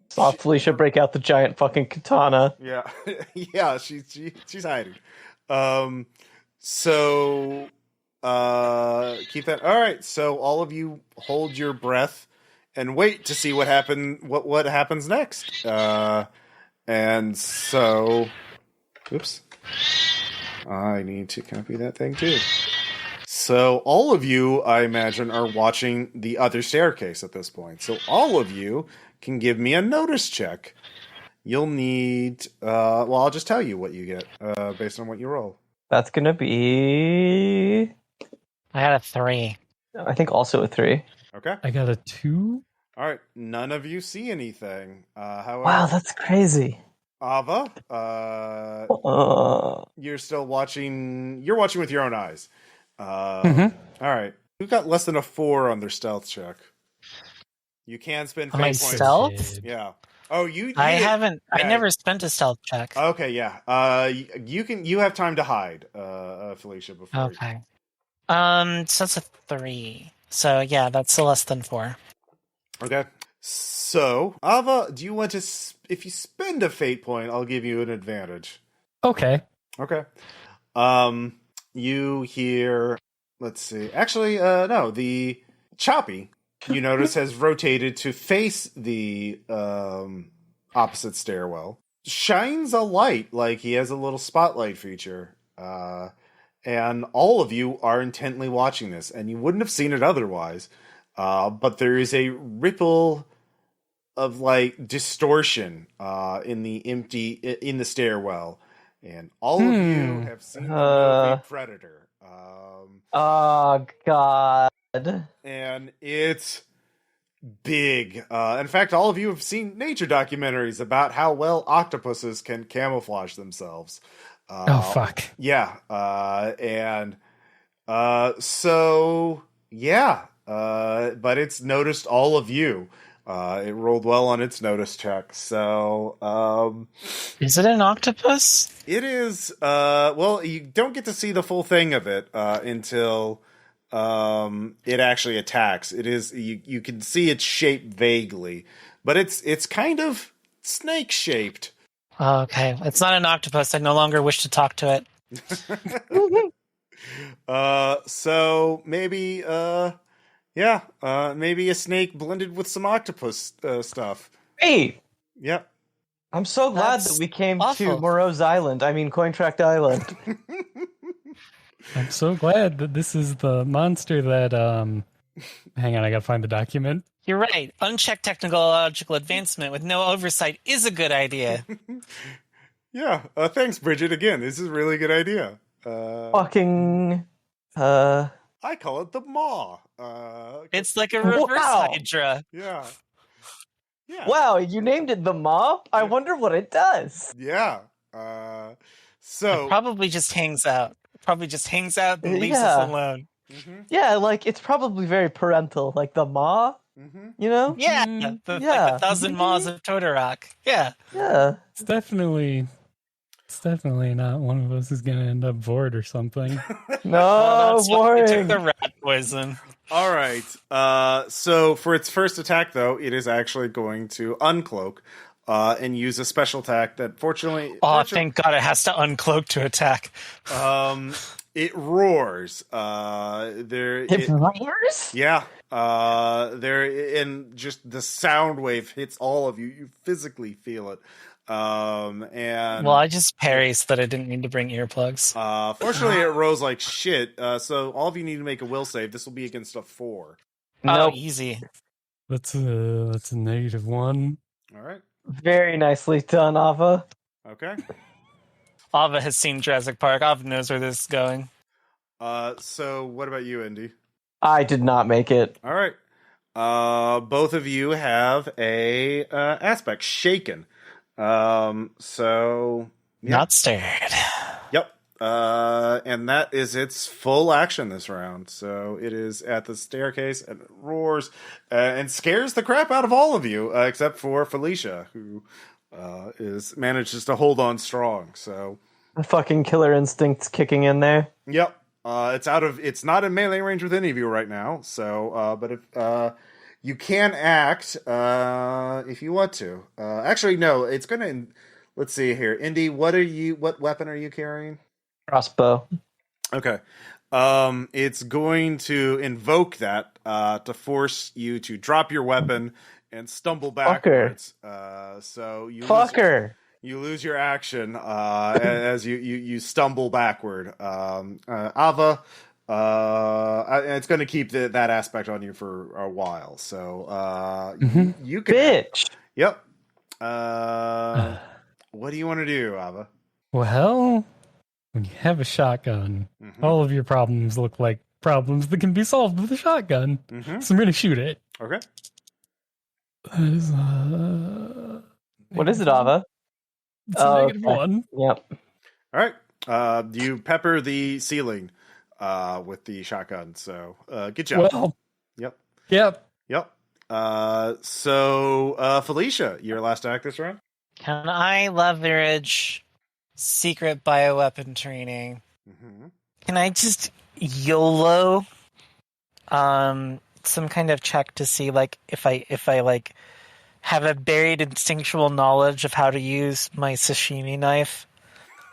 saw Felicia break out the giant fucking katana. Yeah, yeah, she's hiding. So. Keep that. All right. So all of you hold your breath and wait to see what happens next. And so, oops, I need to copy that thing too. So all of you, I imagine, are watching the other staircase at this point. So all of you can give me a notice check. You'll need. I'll just tell you what you get based on what you roll. That's gonna be. I got a 3. I think also a 3. Okay. I got a 2. All right. None of you see anything. However, wow, that's crazy. Aava, you're still watching. You're watching with your own eyes. All right. Who got less than a 4 on their stealth check? You can spend fate my points. Stealth? Yeah. Oh, you I haven't. I never spent a stealth check. Okay. Yeah. You have time to hide, Felicia. Before. Okay. So that's a 3. So yeah, that's a less than 4. Okay. So, Aava, do you want to? If you spend a fate point, I'll give you an advantage. Okay. Okay. You hear. Let's see. Actually, no. The Choppy, you notice, has rotated to face the opposite stairwell. Shines a light, like he has a little spotlight feature. And all of you are intently watching this, and you wouldn't have seen it otherwise. But there is a ripple of like distortion in the stairwell, and all of you have seen the movie Predator. Oh God! And it's big. In fact, all of you have seen nature documentaries about how well octopuses can camouflage themselves. Oh fuck! Yeah, so yeah, but it's noticed all of you. It rolled well on its notice check. So, is it an octopus? it is. Well, you don't get to see the full thing of it until it actually attacks. It is. You can see its shape vaguely, but it's kind of snake shaped. Okay, it's not an octopus. I no longer wish to talk to it. So maybe, maybe a snake blended with some octopus stuff. Hey, Yep. I'm so glad That's that we came awful. to Moreau's Island. I mean, Cointract Island. I'm so glad that this is the monster that. Hang on, I gotta find the document. You're right. Unchecked technological advancement with no oversight is a good idea. Yeah. Thanks, Bridget. Again, this is a really good idea. Fucking. I call it the maw. It's like a reverse Wow. Hydra. Yeah. Yeah. Wow, you named it the Mob? I wonder what it does. Yeah. It So. probably just hangs out. Probably just hangs out and leaves Yeah. us alone. Mhm. Yeah, like, it's probably very parental. Like, the Ma, Mhm. you know? Yeah, Mm, like yeah. the Thousand Maws of Totorock. Yeah. Yeah. It's definitely not one of us is gonna end up bored or something. No, That's why they took boring. the rat poison. All right. So for its first attack, though, it is actually going to uncloak and use a special attack that, fortunately, Thank God it has to uncloak to attack. it roars. It roars? Yeah. And just the sound wave hits all of you. You physically feel it. And Well, I just parry so that I didn't need to bring earplugs. fortunately, it rolls like shit. So all of you need to make a will save. This will be against a 4. Oh, Nope. easy. That's a -1. All right. Very nicely done, Aava. Okay. Aava has seen Jurassic Park. Aava knows where this is going. So what about you, Indy? I did not make it. All right. Both of you have a aspect shaken. So yeah. Not scared. Yep. And that is its full action this round. So it is at the staircase and it roars and scares the crap out of all of you, except for Felicia, who manages to hold on strong. So The fucking killer instinct's kicking in there. yep. It's not in melee range with any of you right now. So, but if you can act if you want to. Actually, no. It's gonna. Let's see here, Indy. What weapon are you carrying? Crossbow. Okay. It's going to invoke that to force you to drop your weapon and stumble backwards. So you lose your action as you stumble backward. Aava, it's going to keep that aspect on you for a while. So you can. Bitch. Yep. What do you want to do, Aava? Well, when you have a shotgun, all of your problems look like problems that can be solved with a shotgun. So I'm going to shoot it. Okay. That is, What is it, Aava? It's a -1. Yep. All right. You pepper the ceiling with the shotgun. So good job. Well, Yep. yep. So Felicia, your last act this round. Can I leverage secret bioweapon training? Can I just YOLO some kind of check to see like if I like have a buried instinctual knowledge of how to use my sashimi knife?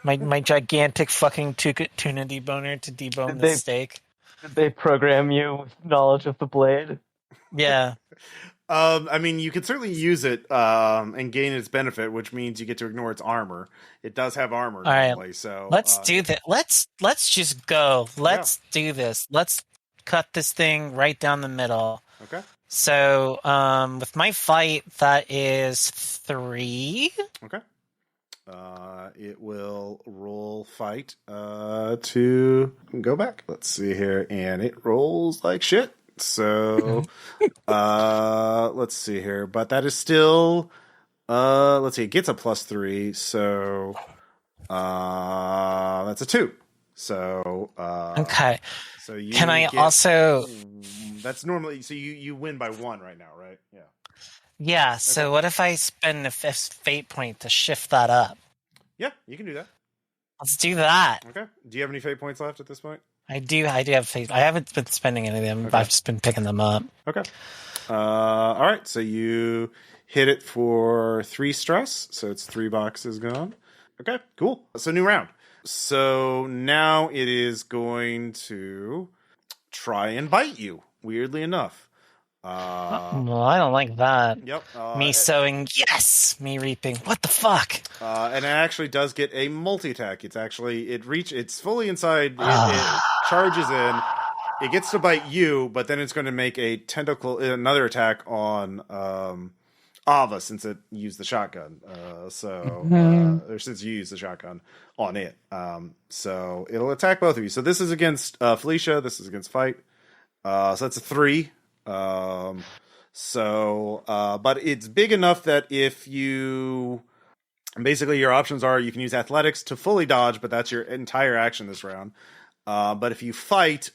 My gigantic fucking tuna deboner to debone the steak. Did they program you with knowledge of the blade? Yeah. I mean, you can certainly use it and gain its benefit, which means you get to ignore its armor. It does have armor All right. normally, so Let's do that. Let's just go. Let's do this. Let's cut this thing right down the middle. Okay. So, with my fight, that is 3. Okay. It will roll fight to go back. Let's see here, and it rolls like shit. So, let's see here, but that is still, let's see, it gets a +3, so, that's a 2. So, okay. So you can I also? That's normally so you win by 1 right now, right? Yeah. Yeah. So Okay. what if I spend a fate point to shift that up? Yeah, you can do that. Let's do that. Okay. Do you have any fate points left at this point? I do have fate. I haven't been spending any of them. Okay. I've just been picking them up. Okay. All right. So you hit it for 3 stress. So it's 3 boxes gone. Okay. Cool. So new round. So now it is going to try and bite you. Weirdly enough. Well, I don't like that. Yep. Me sowing, yes. Me reaping. What the fuck? And it actually does get a multi-attack. It's fully inside. It charges in. It gets to bite you, but then it's going to make another attack on Aava since it used the shotgun. Or since you used the shotgun on it. So it'll attack both of you. So this is against Felicia. This is against Fight. So that's a 3. But it's big enough that if you basically your options are you can use athletics to fully dodge, but that's your entire action this round. But if you fight,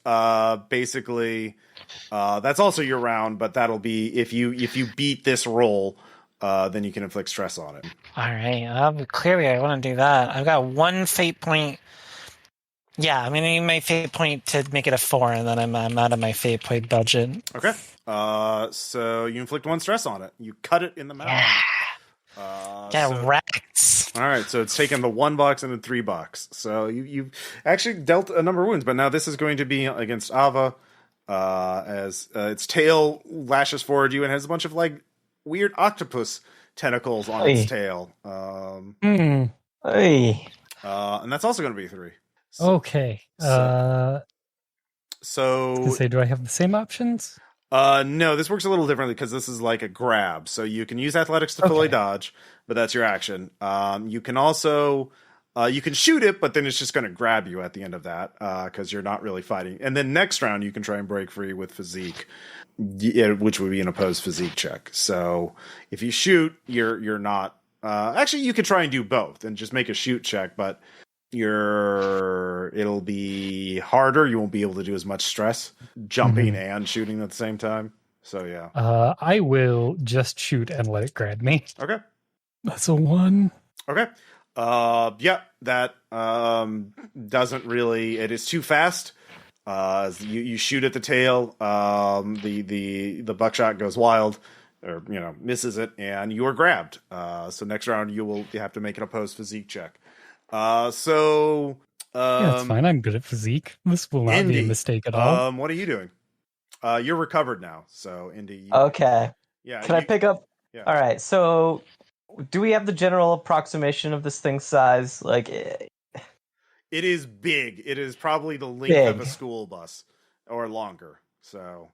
basically, that's also your round, but that'll be if you beat this roll, then you can inflict stress on it. All right. Clearly, I want to do that. I've got 1 fate point. Yeah, I'm going to need my fate point to make it a 4, and then I'm out of my fate point budget. Okay. So you inflict 1 stress on it. You cut it in the mouth. Yeah. Wrecked. All right, so it's taken the 1 box and the 3 box. So you've actually dealt a number of wounds, but now this is going to be against Aava, as its tail lashes forward you and has a bunch of like weird octopus tentacles on its tail. Hey. And that's also going to be 3. Okay. So do I have the same options? No, this works a little differently because this is like a grab. So you can use athletics to fully dodge, but that's your action. You can also you can shoot it, but then it's just going to grab you at the end of that because you're not really fighting. And then next round you can try and break free with physique, which would be an opposed physique check. So if you shoot, you're not. Actually, you could try and do both and just make a shoot check, but it'll be harder. You won't be able to do as much stress jumping and shooting at the same time. So yeah. I will just shoot and let it grab me. Okay. That's a 1. Okay. Yeah, that doesn't really. It is too fast. You shoot at the tail. The buckshot goes wild, or misses it, and you are grabbed. So next round you have to make an opposed physique check. Yeah, that's fine. I'm good at physique. This will not be a mistake at all. What are you doing? You're recovered now, so Indy. Okay. Yeah. Can I pick up? Yeah. All right. So, do we have the general approximation of this thing's size? Like, it is big. It is probably the length of a school bus or longer. So,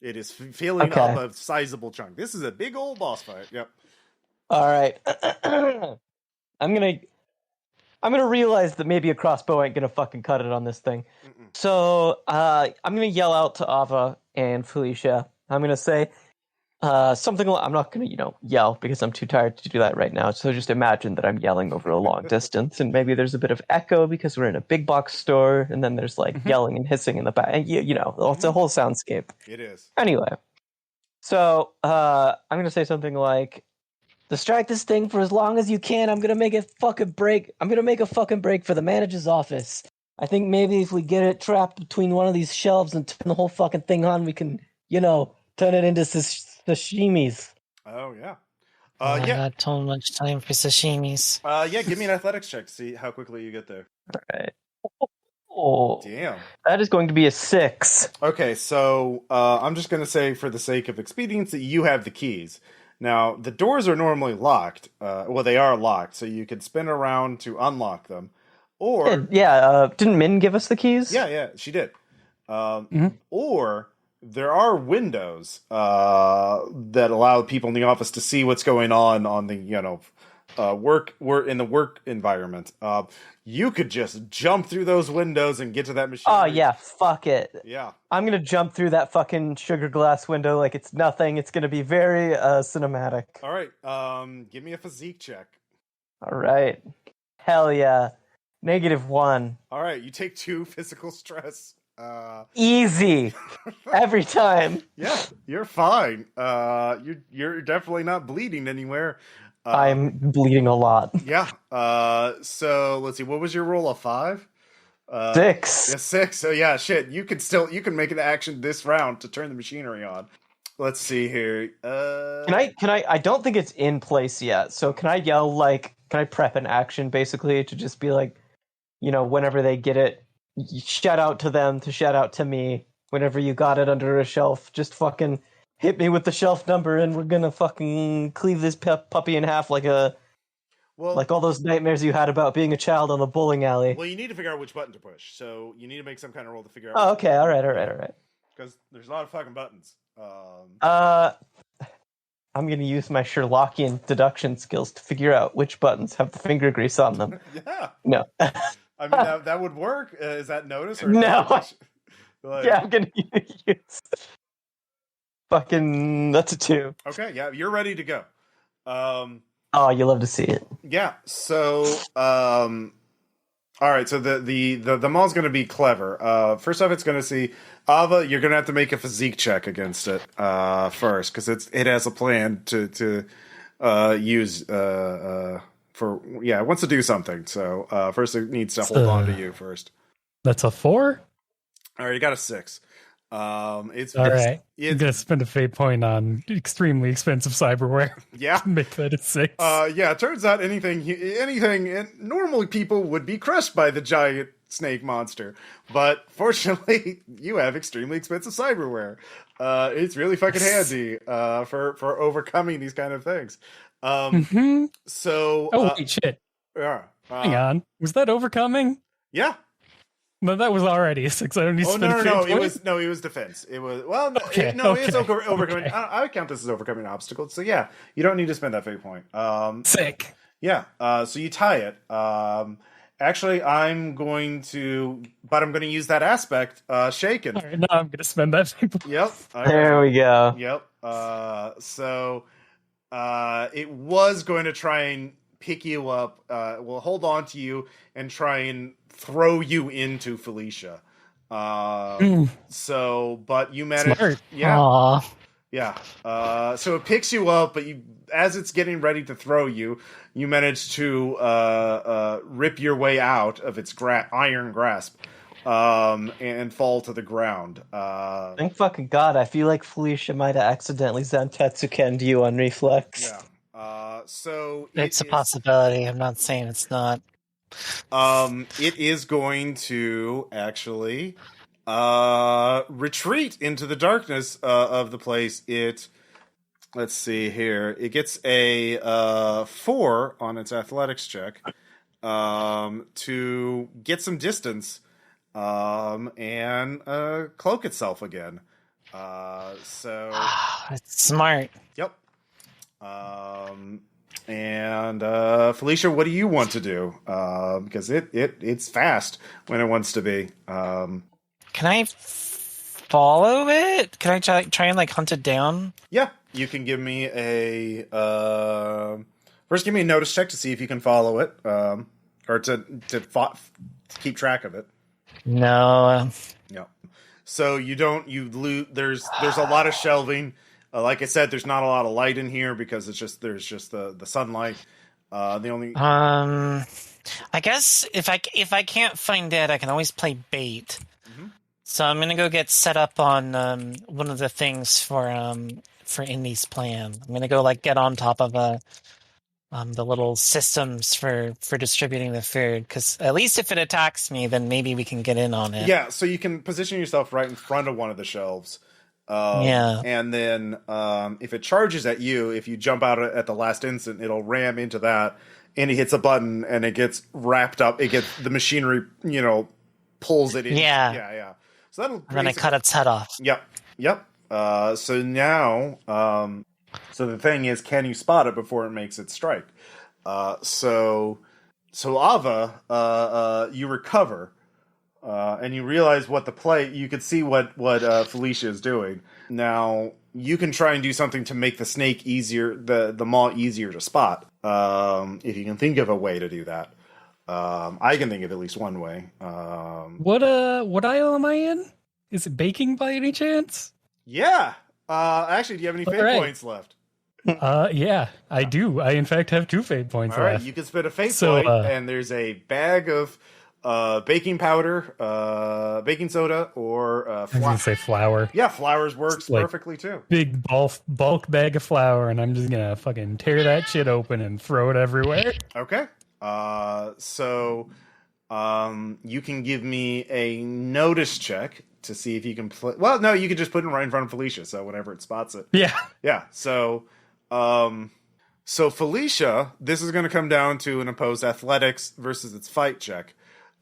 it is filling up a sizable chunk. This is a big old boss fight. Yep. All right. I'm gonna realize that maybe a crossbow ain't gonna fucking cut it on this thing. Mm-mm. So I'm gonna yell out to Aava and Felicia. I'm gonna say something. I'm not gonna yell because I'm too tired to do that right now. So just imagine that I'm yelling over a long distance, and maybe there's a bit of echo because we're in a big box store, and then there's like yelling and hissing in the back. And it's a whole soundscape. It is. Anyway, so I'm gonna say something like, distract this thing for as long as you can. I'm gonna make a fucking break. I'm gonna make a fucking break for the manager's office. I think maybe if we get it trapped between one of these shelves and turn the whole fucking thing on, we can, turn it into sashimis. Oh yeah. Yeah. Not too much time for sashimis. Yeah. Give me an athletics check to see how quickly you get there. All right. Oh, Damn. that is going to be a 6. Okay, so I'm just going to say, for the sake of expediency, you have the keys. Now, the doors are normally locked. Well, they are locked, so you could spin around to unlock them. Or, didn't Min give us the keys? yeah, she did. Or there are windows that allow people in the office to see what's going on the work in the work environment. You could just jump through those windows and get to that machine. Oh, yeah, fuck it. Yeah. I'm gonna jump through that fucking sugar glass window like it's nothing. It's gonna be very cinematic. All right. Give me a physique check. All right. Hell yeah. -1. All right. You take 2 physical stress. Easy. Every time. Yeah, you're fine. You're definitely not bleeding anywhere. I'm bleeding a lot. Yeah. So let's see. What was your roll? A 5? 6. Yeah, 6. So yeah, shit. You can make an action this round to turn the machinery on. Let's see here. Can I? I don't think it's in place yet. So can I yell Can I prep an action basically to just be like, whenever they get it, shout out to them to shout out to me. Whenever you got it under a shelf, just fucking hit me with the shelf number, and we're gonna fucking cleave this puppy in half like all those nightmares you had about being a child on the bowling alley. Well, you need to figure out which button to push, so you need to make some kind of roll to figure out. Oh, okay, all right. Because there's a lot of fucking buttons. I'm gonna use my Sherlockian deduction skills to figure out which buttons have the finger grease on them. Yeah. No. I mean, that would work. Is that notice? Or no. Yeah, I'm gonna use. Fucking, that's a 2. Okay, yeah, you're ready to go. Oh, you love to see it. Yeah. So, all right. So the mall's going to be clever. First off, it's going to see Aava. You're going to have to make a physique check against it first, because it has a plan to use it wants to do something. So first, it needs to hold on to you first. That's a 4. All right, you got a 6. It's all right. I'm gonna spend a fate point on extremely expensive cyberware. Yeah, make that a 6. Yeah. It turns out anything, normally people would be crushed by the giant snake monster, but fortunately, you have extremely expensive cyberware. It's really fucking handy for overcoming these kind of things. So, wait, shit. Yeah. Hang on. Was that overcoming? Yeah. No, that was already a 6. I don't need to spend a fate point. It was defense. It was okay. It's overcoming. Okay. I would count this as overcoming obstacles. So yeah, you don't need to spend that fate point. Sick. Yeah. So you tie it. Actually, I'm going to use that aspect. Shaken. All right, now I'm going to spend that fate point. Yep. There we go. Yep. So it was going to try and pick you up. Will hold on to you and try and throw you into Felicia. So, but you managed. Smart. Yeah. Aww. Yeah. So it picks you up, but as it's getting ready to throw you, you manage to rip your way out of its iron grasp, and fall to the ground. Thank fucking God. I feel like Felicia might have accidentally Zantetsu-kenned you on reflex. Yeah. So it's a possibility. I'm not saying it's not. It is going to actually retreat into the darkness of the place. Let's see here. It gets a 4 on its athletics check to get some distance and cloak itself again. So it's smart. Yep. And Felicia, what do you want to do? Because it's fast when it wants to be. Can I follow it? Can I try and hunt it down? Yeah, you can give me a first. Give me a notice check to see if you can follow it, or to keep track of it. No. Yeah. So you don't. You lose. There's a lot of shelving. Like I said, there's not a lot of light in here because there's just the sunlight. The only I guess if I can't find it, I can always play bait. Mm-hmm. So I'm gonna go get set up on one of the things for Indy's plan. I'm gonna go get on top of the little systems for distributing the food. Because at least if it attacks me, then maybe we can get in on it. Yeah, so you can position yourself right in front of one of the shelves. Yeah. And then if it charges at you, if you jump out at the last instant, it'll ram into that. And he hits a button, and it gets wrapped up. It gets the machinery, pulls it in. Yeah. So that'll. And then I cut its head off. Yep. So now, so the thing is, can you spot it before it makes its strike? So Aava, you recover, and you realize what the play. You could see what Felicia is doing. Now you can try and do something to make the snake easier, the maw easier to spot. If you can think of a way to do that. I can think of at least one way. What aisle am I in? Is it baking by any chance? Yeah. Actually, do you have any fate points left? Yeah, I do. I in fact have 2 fate points All right, left. you can spend a fate point, and there's a bag of baking powder, baking soda, or I was gonna say flour. Yeah, flours works perfectly too. Big bulk bag of flour, and I'm just gonna fucking tear that shit open and throw it everywhere. Okay. So you can give me a notice check to see if you can play. Well, no, you can just put it right in front of Felicia, so whenever it spots it. Yeah. So Felicia, this is going to come down to an opposed athletics versus its fight check.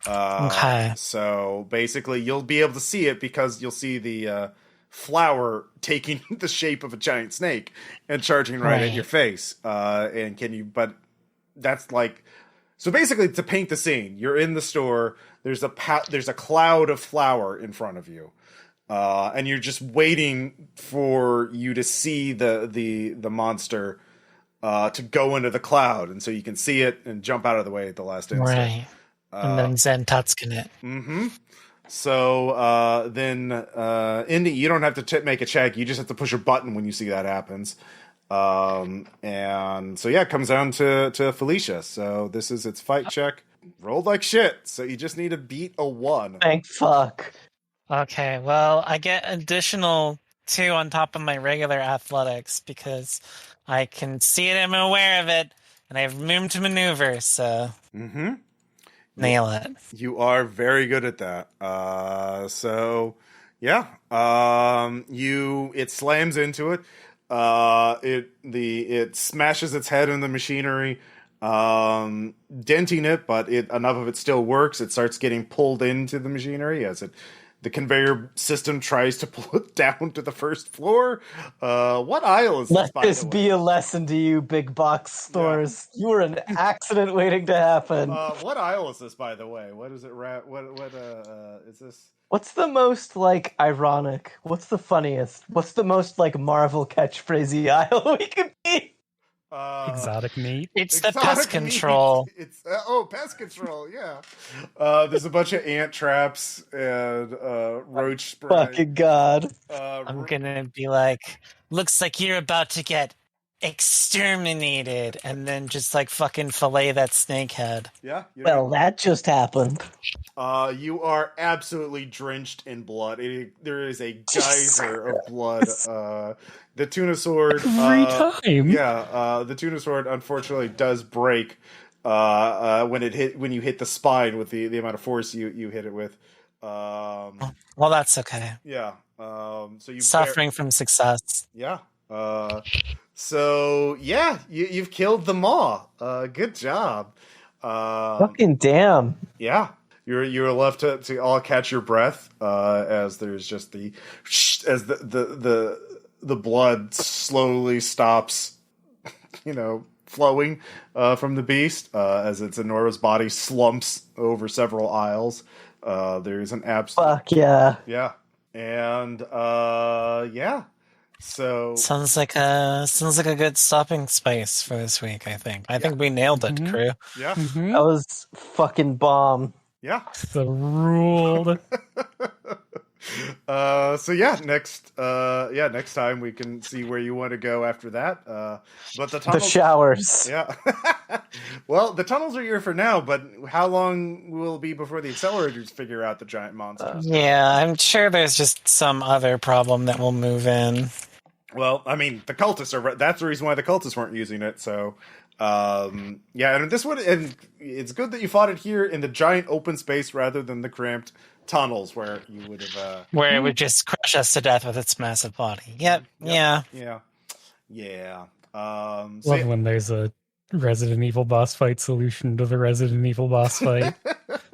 Okay. So basically, you'll be able to see it because you'll see the flower taking the shape of a giant snake and charging right at your face. And can you? But that's like. So basically, to paint the scene, you're in the store. There's a cloud of flour in front of you, and you're just waiting for you to see the monster to go into the cloud, and so you can see it and jump out of the way at the last instant. Right, and then Zen Tutskin it. Mm-hmm. So then, Indy, you don't have to make a check. You just have to push a button when you see that happens. And so yeah, it comes down to Felicia. So this is its fight check. Rolled like shit. So you just need to beat a 1. Thank fuck. Okay, well, I get additional 2 on top of my regular athletics because I can see it and I'm aware of it, and I have room to maneuver, so nail it. You are very good at that. So yeah, it slams into it. It smashes its head in the machinery, denting it, but enough of it still works. It starts getting pulled into the machinery as the conveyor system tries to pull it down to the first floor. What aisle is this? Let this be a lesson to you, big box stores. Yeah. You were an accident waiting to happen. What aisle is this, by the way? What is it? What is this? What's the most, ironic? What's the funniest? What's the most, Marvel catchphrasey aisle we could be? Exotic meat. It's the pest control. It's pest control. Yeah. There's a bunch of ant traps and roach spray. Fucking god. I'm gonna be like, looks like you're about to get exterminated, and then just fucking fillet that snake head. Yeah. Well, that just happened. You are absolutely drenched in blood. There is a geyser of blood. The tuna sword. Every time. Yeah. The tuna sword unfortunately does break when you hit the spine with the amount of force you hit it with. Well, that's okay. Yeah. So you suffering from success. Yeah. So yeah, you've killed the maw. Good job. Fucking damn. Yeah. You're left to all catch your breath as there's just the blood slowly stops, flowing from the beast as its enormous body slumps over several aisles. There's an absolute fuck yeah. Yeah. And yeah. So sounds like a good stopping space for this week. I think we nailed it, crew. Yeah, that was fucking bomb. Yeah, the ruled. So yeah, next time we can see where you want to go after that. But the showers. Yeah. Well, the tunnels are here for now, but how long will it be before the accelerators figure out the giant monsters? Yeah, I'm sure there's just some other problem that will move in. Well, I mean, the cultists that's the reason why the cultists weren't using it. So, Yeah, and this one, and it's good that you fought it here in the giant open space rather than the cramped tunnels where you would have where it would just crush us to death with its massive body. Yep. Yeah. So Love when there's a Resident Evil boss fight solution to the Resident Evil boss fight.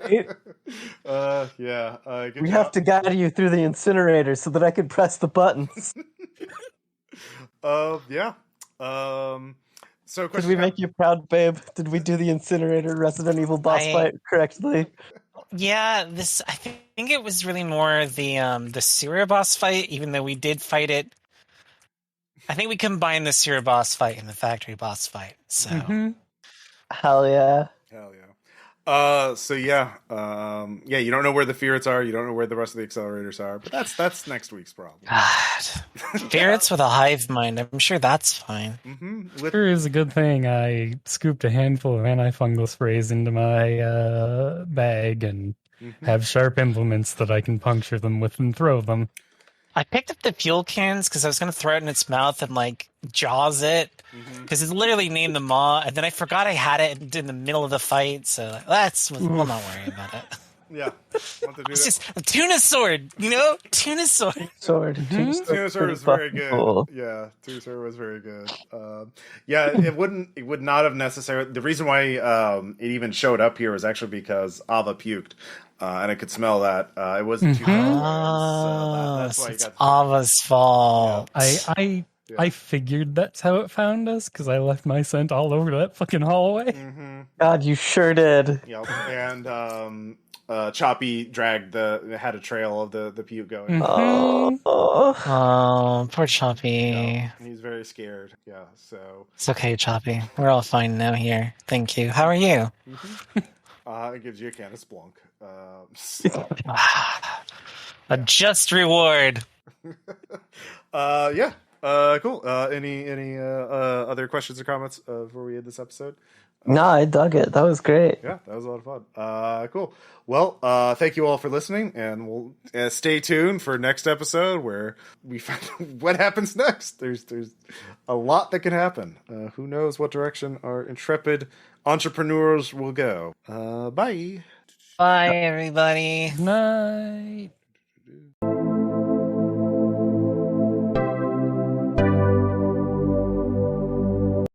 good We job. have to guide you through the incinerator so that I can press the buttons. Yeah. So Did question we make you proud, babe? Did we do the incinerator Resident Evil boss fight correctly? Yeah, I think it was really more the sewer boss fight, even though we did fight it. I think we combined the sewer boss fight and the factory boss fight. So Hell yeah. Hell yeah. So yeah, you don't know where the ferrets are, you don't know where the rest of the accelerators are, but that's next week's problem. God. Ferrets with a hive mind, I'm sure that's fine. Sure is a good thing I scooped a handful of antifungal sprays into my bag and have sharp implements that I can puncture them with and throw them. I picked up the fuel cans because I was going to throw it in its mouth and like jaws it because it's literally named the maw, and then I forgot I had it in the middle of the fight, so we'll not worry about it. Yeah, It's just a tuna sword, tuna sword. Tuna sword was very good. Cool. Yeah, tuna sword was very good. It would not have necessarily. The reason why it even showed up here was actually because Aava puked. And I could smell that. It wasn't too far away, so that's why you got Ava's fault. Yeah. I figured that's how it found us because I left my scent all over that fucking hallway. God, you sure did. Yep. And Choppy had a trail of the puke going. Oh, poor Choppy. Yeah, he's very scared. Yeah, so it's okay, Choppy. We're all fine now here. Thank you. How are you? It gives you a can of Splunk. A just reward. Cool. Any other questions or comments before we end this episode? No, I dug it. That was great. Yeah, that was a lot of fun. Cool. Well, thank you all for listening, and we'll stay tuned for next episode where we find what happens next. There's a lot that can happen. Who knows what direction our intrepid entrepreneurs will go. Bye. Bye, everybody. Night.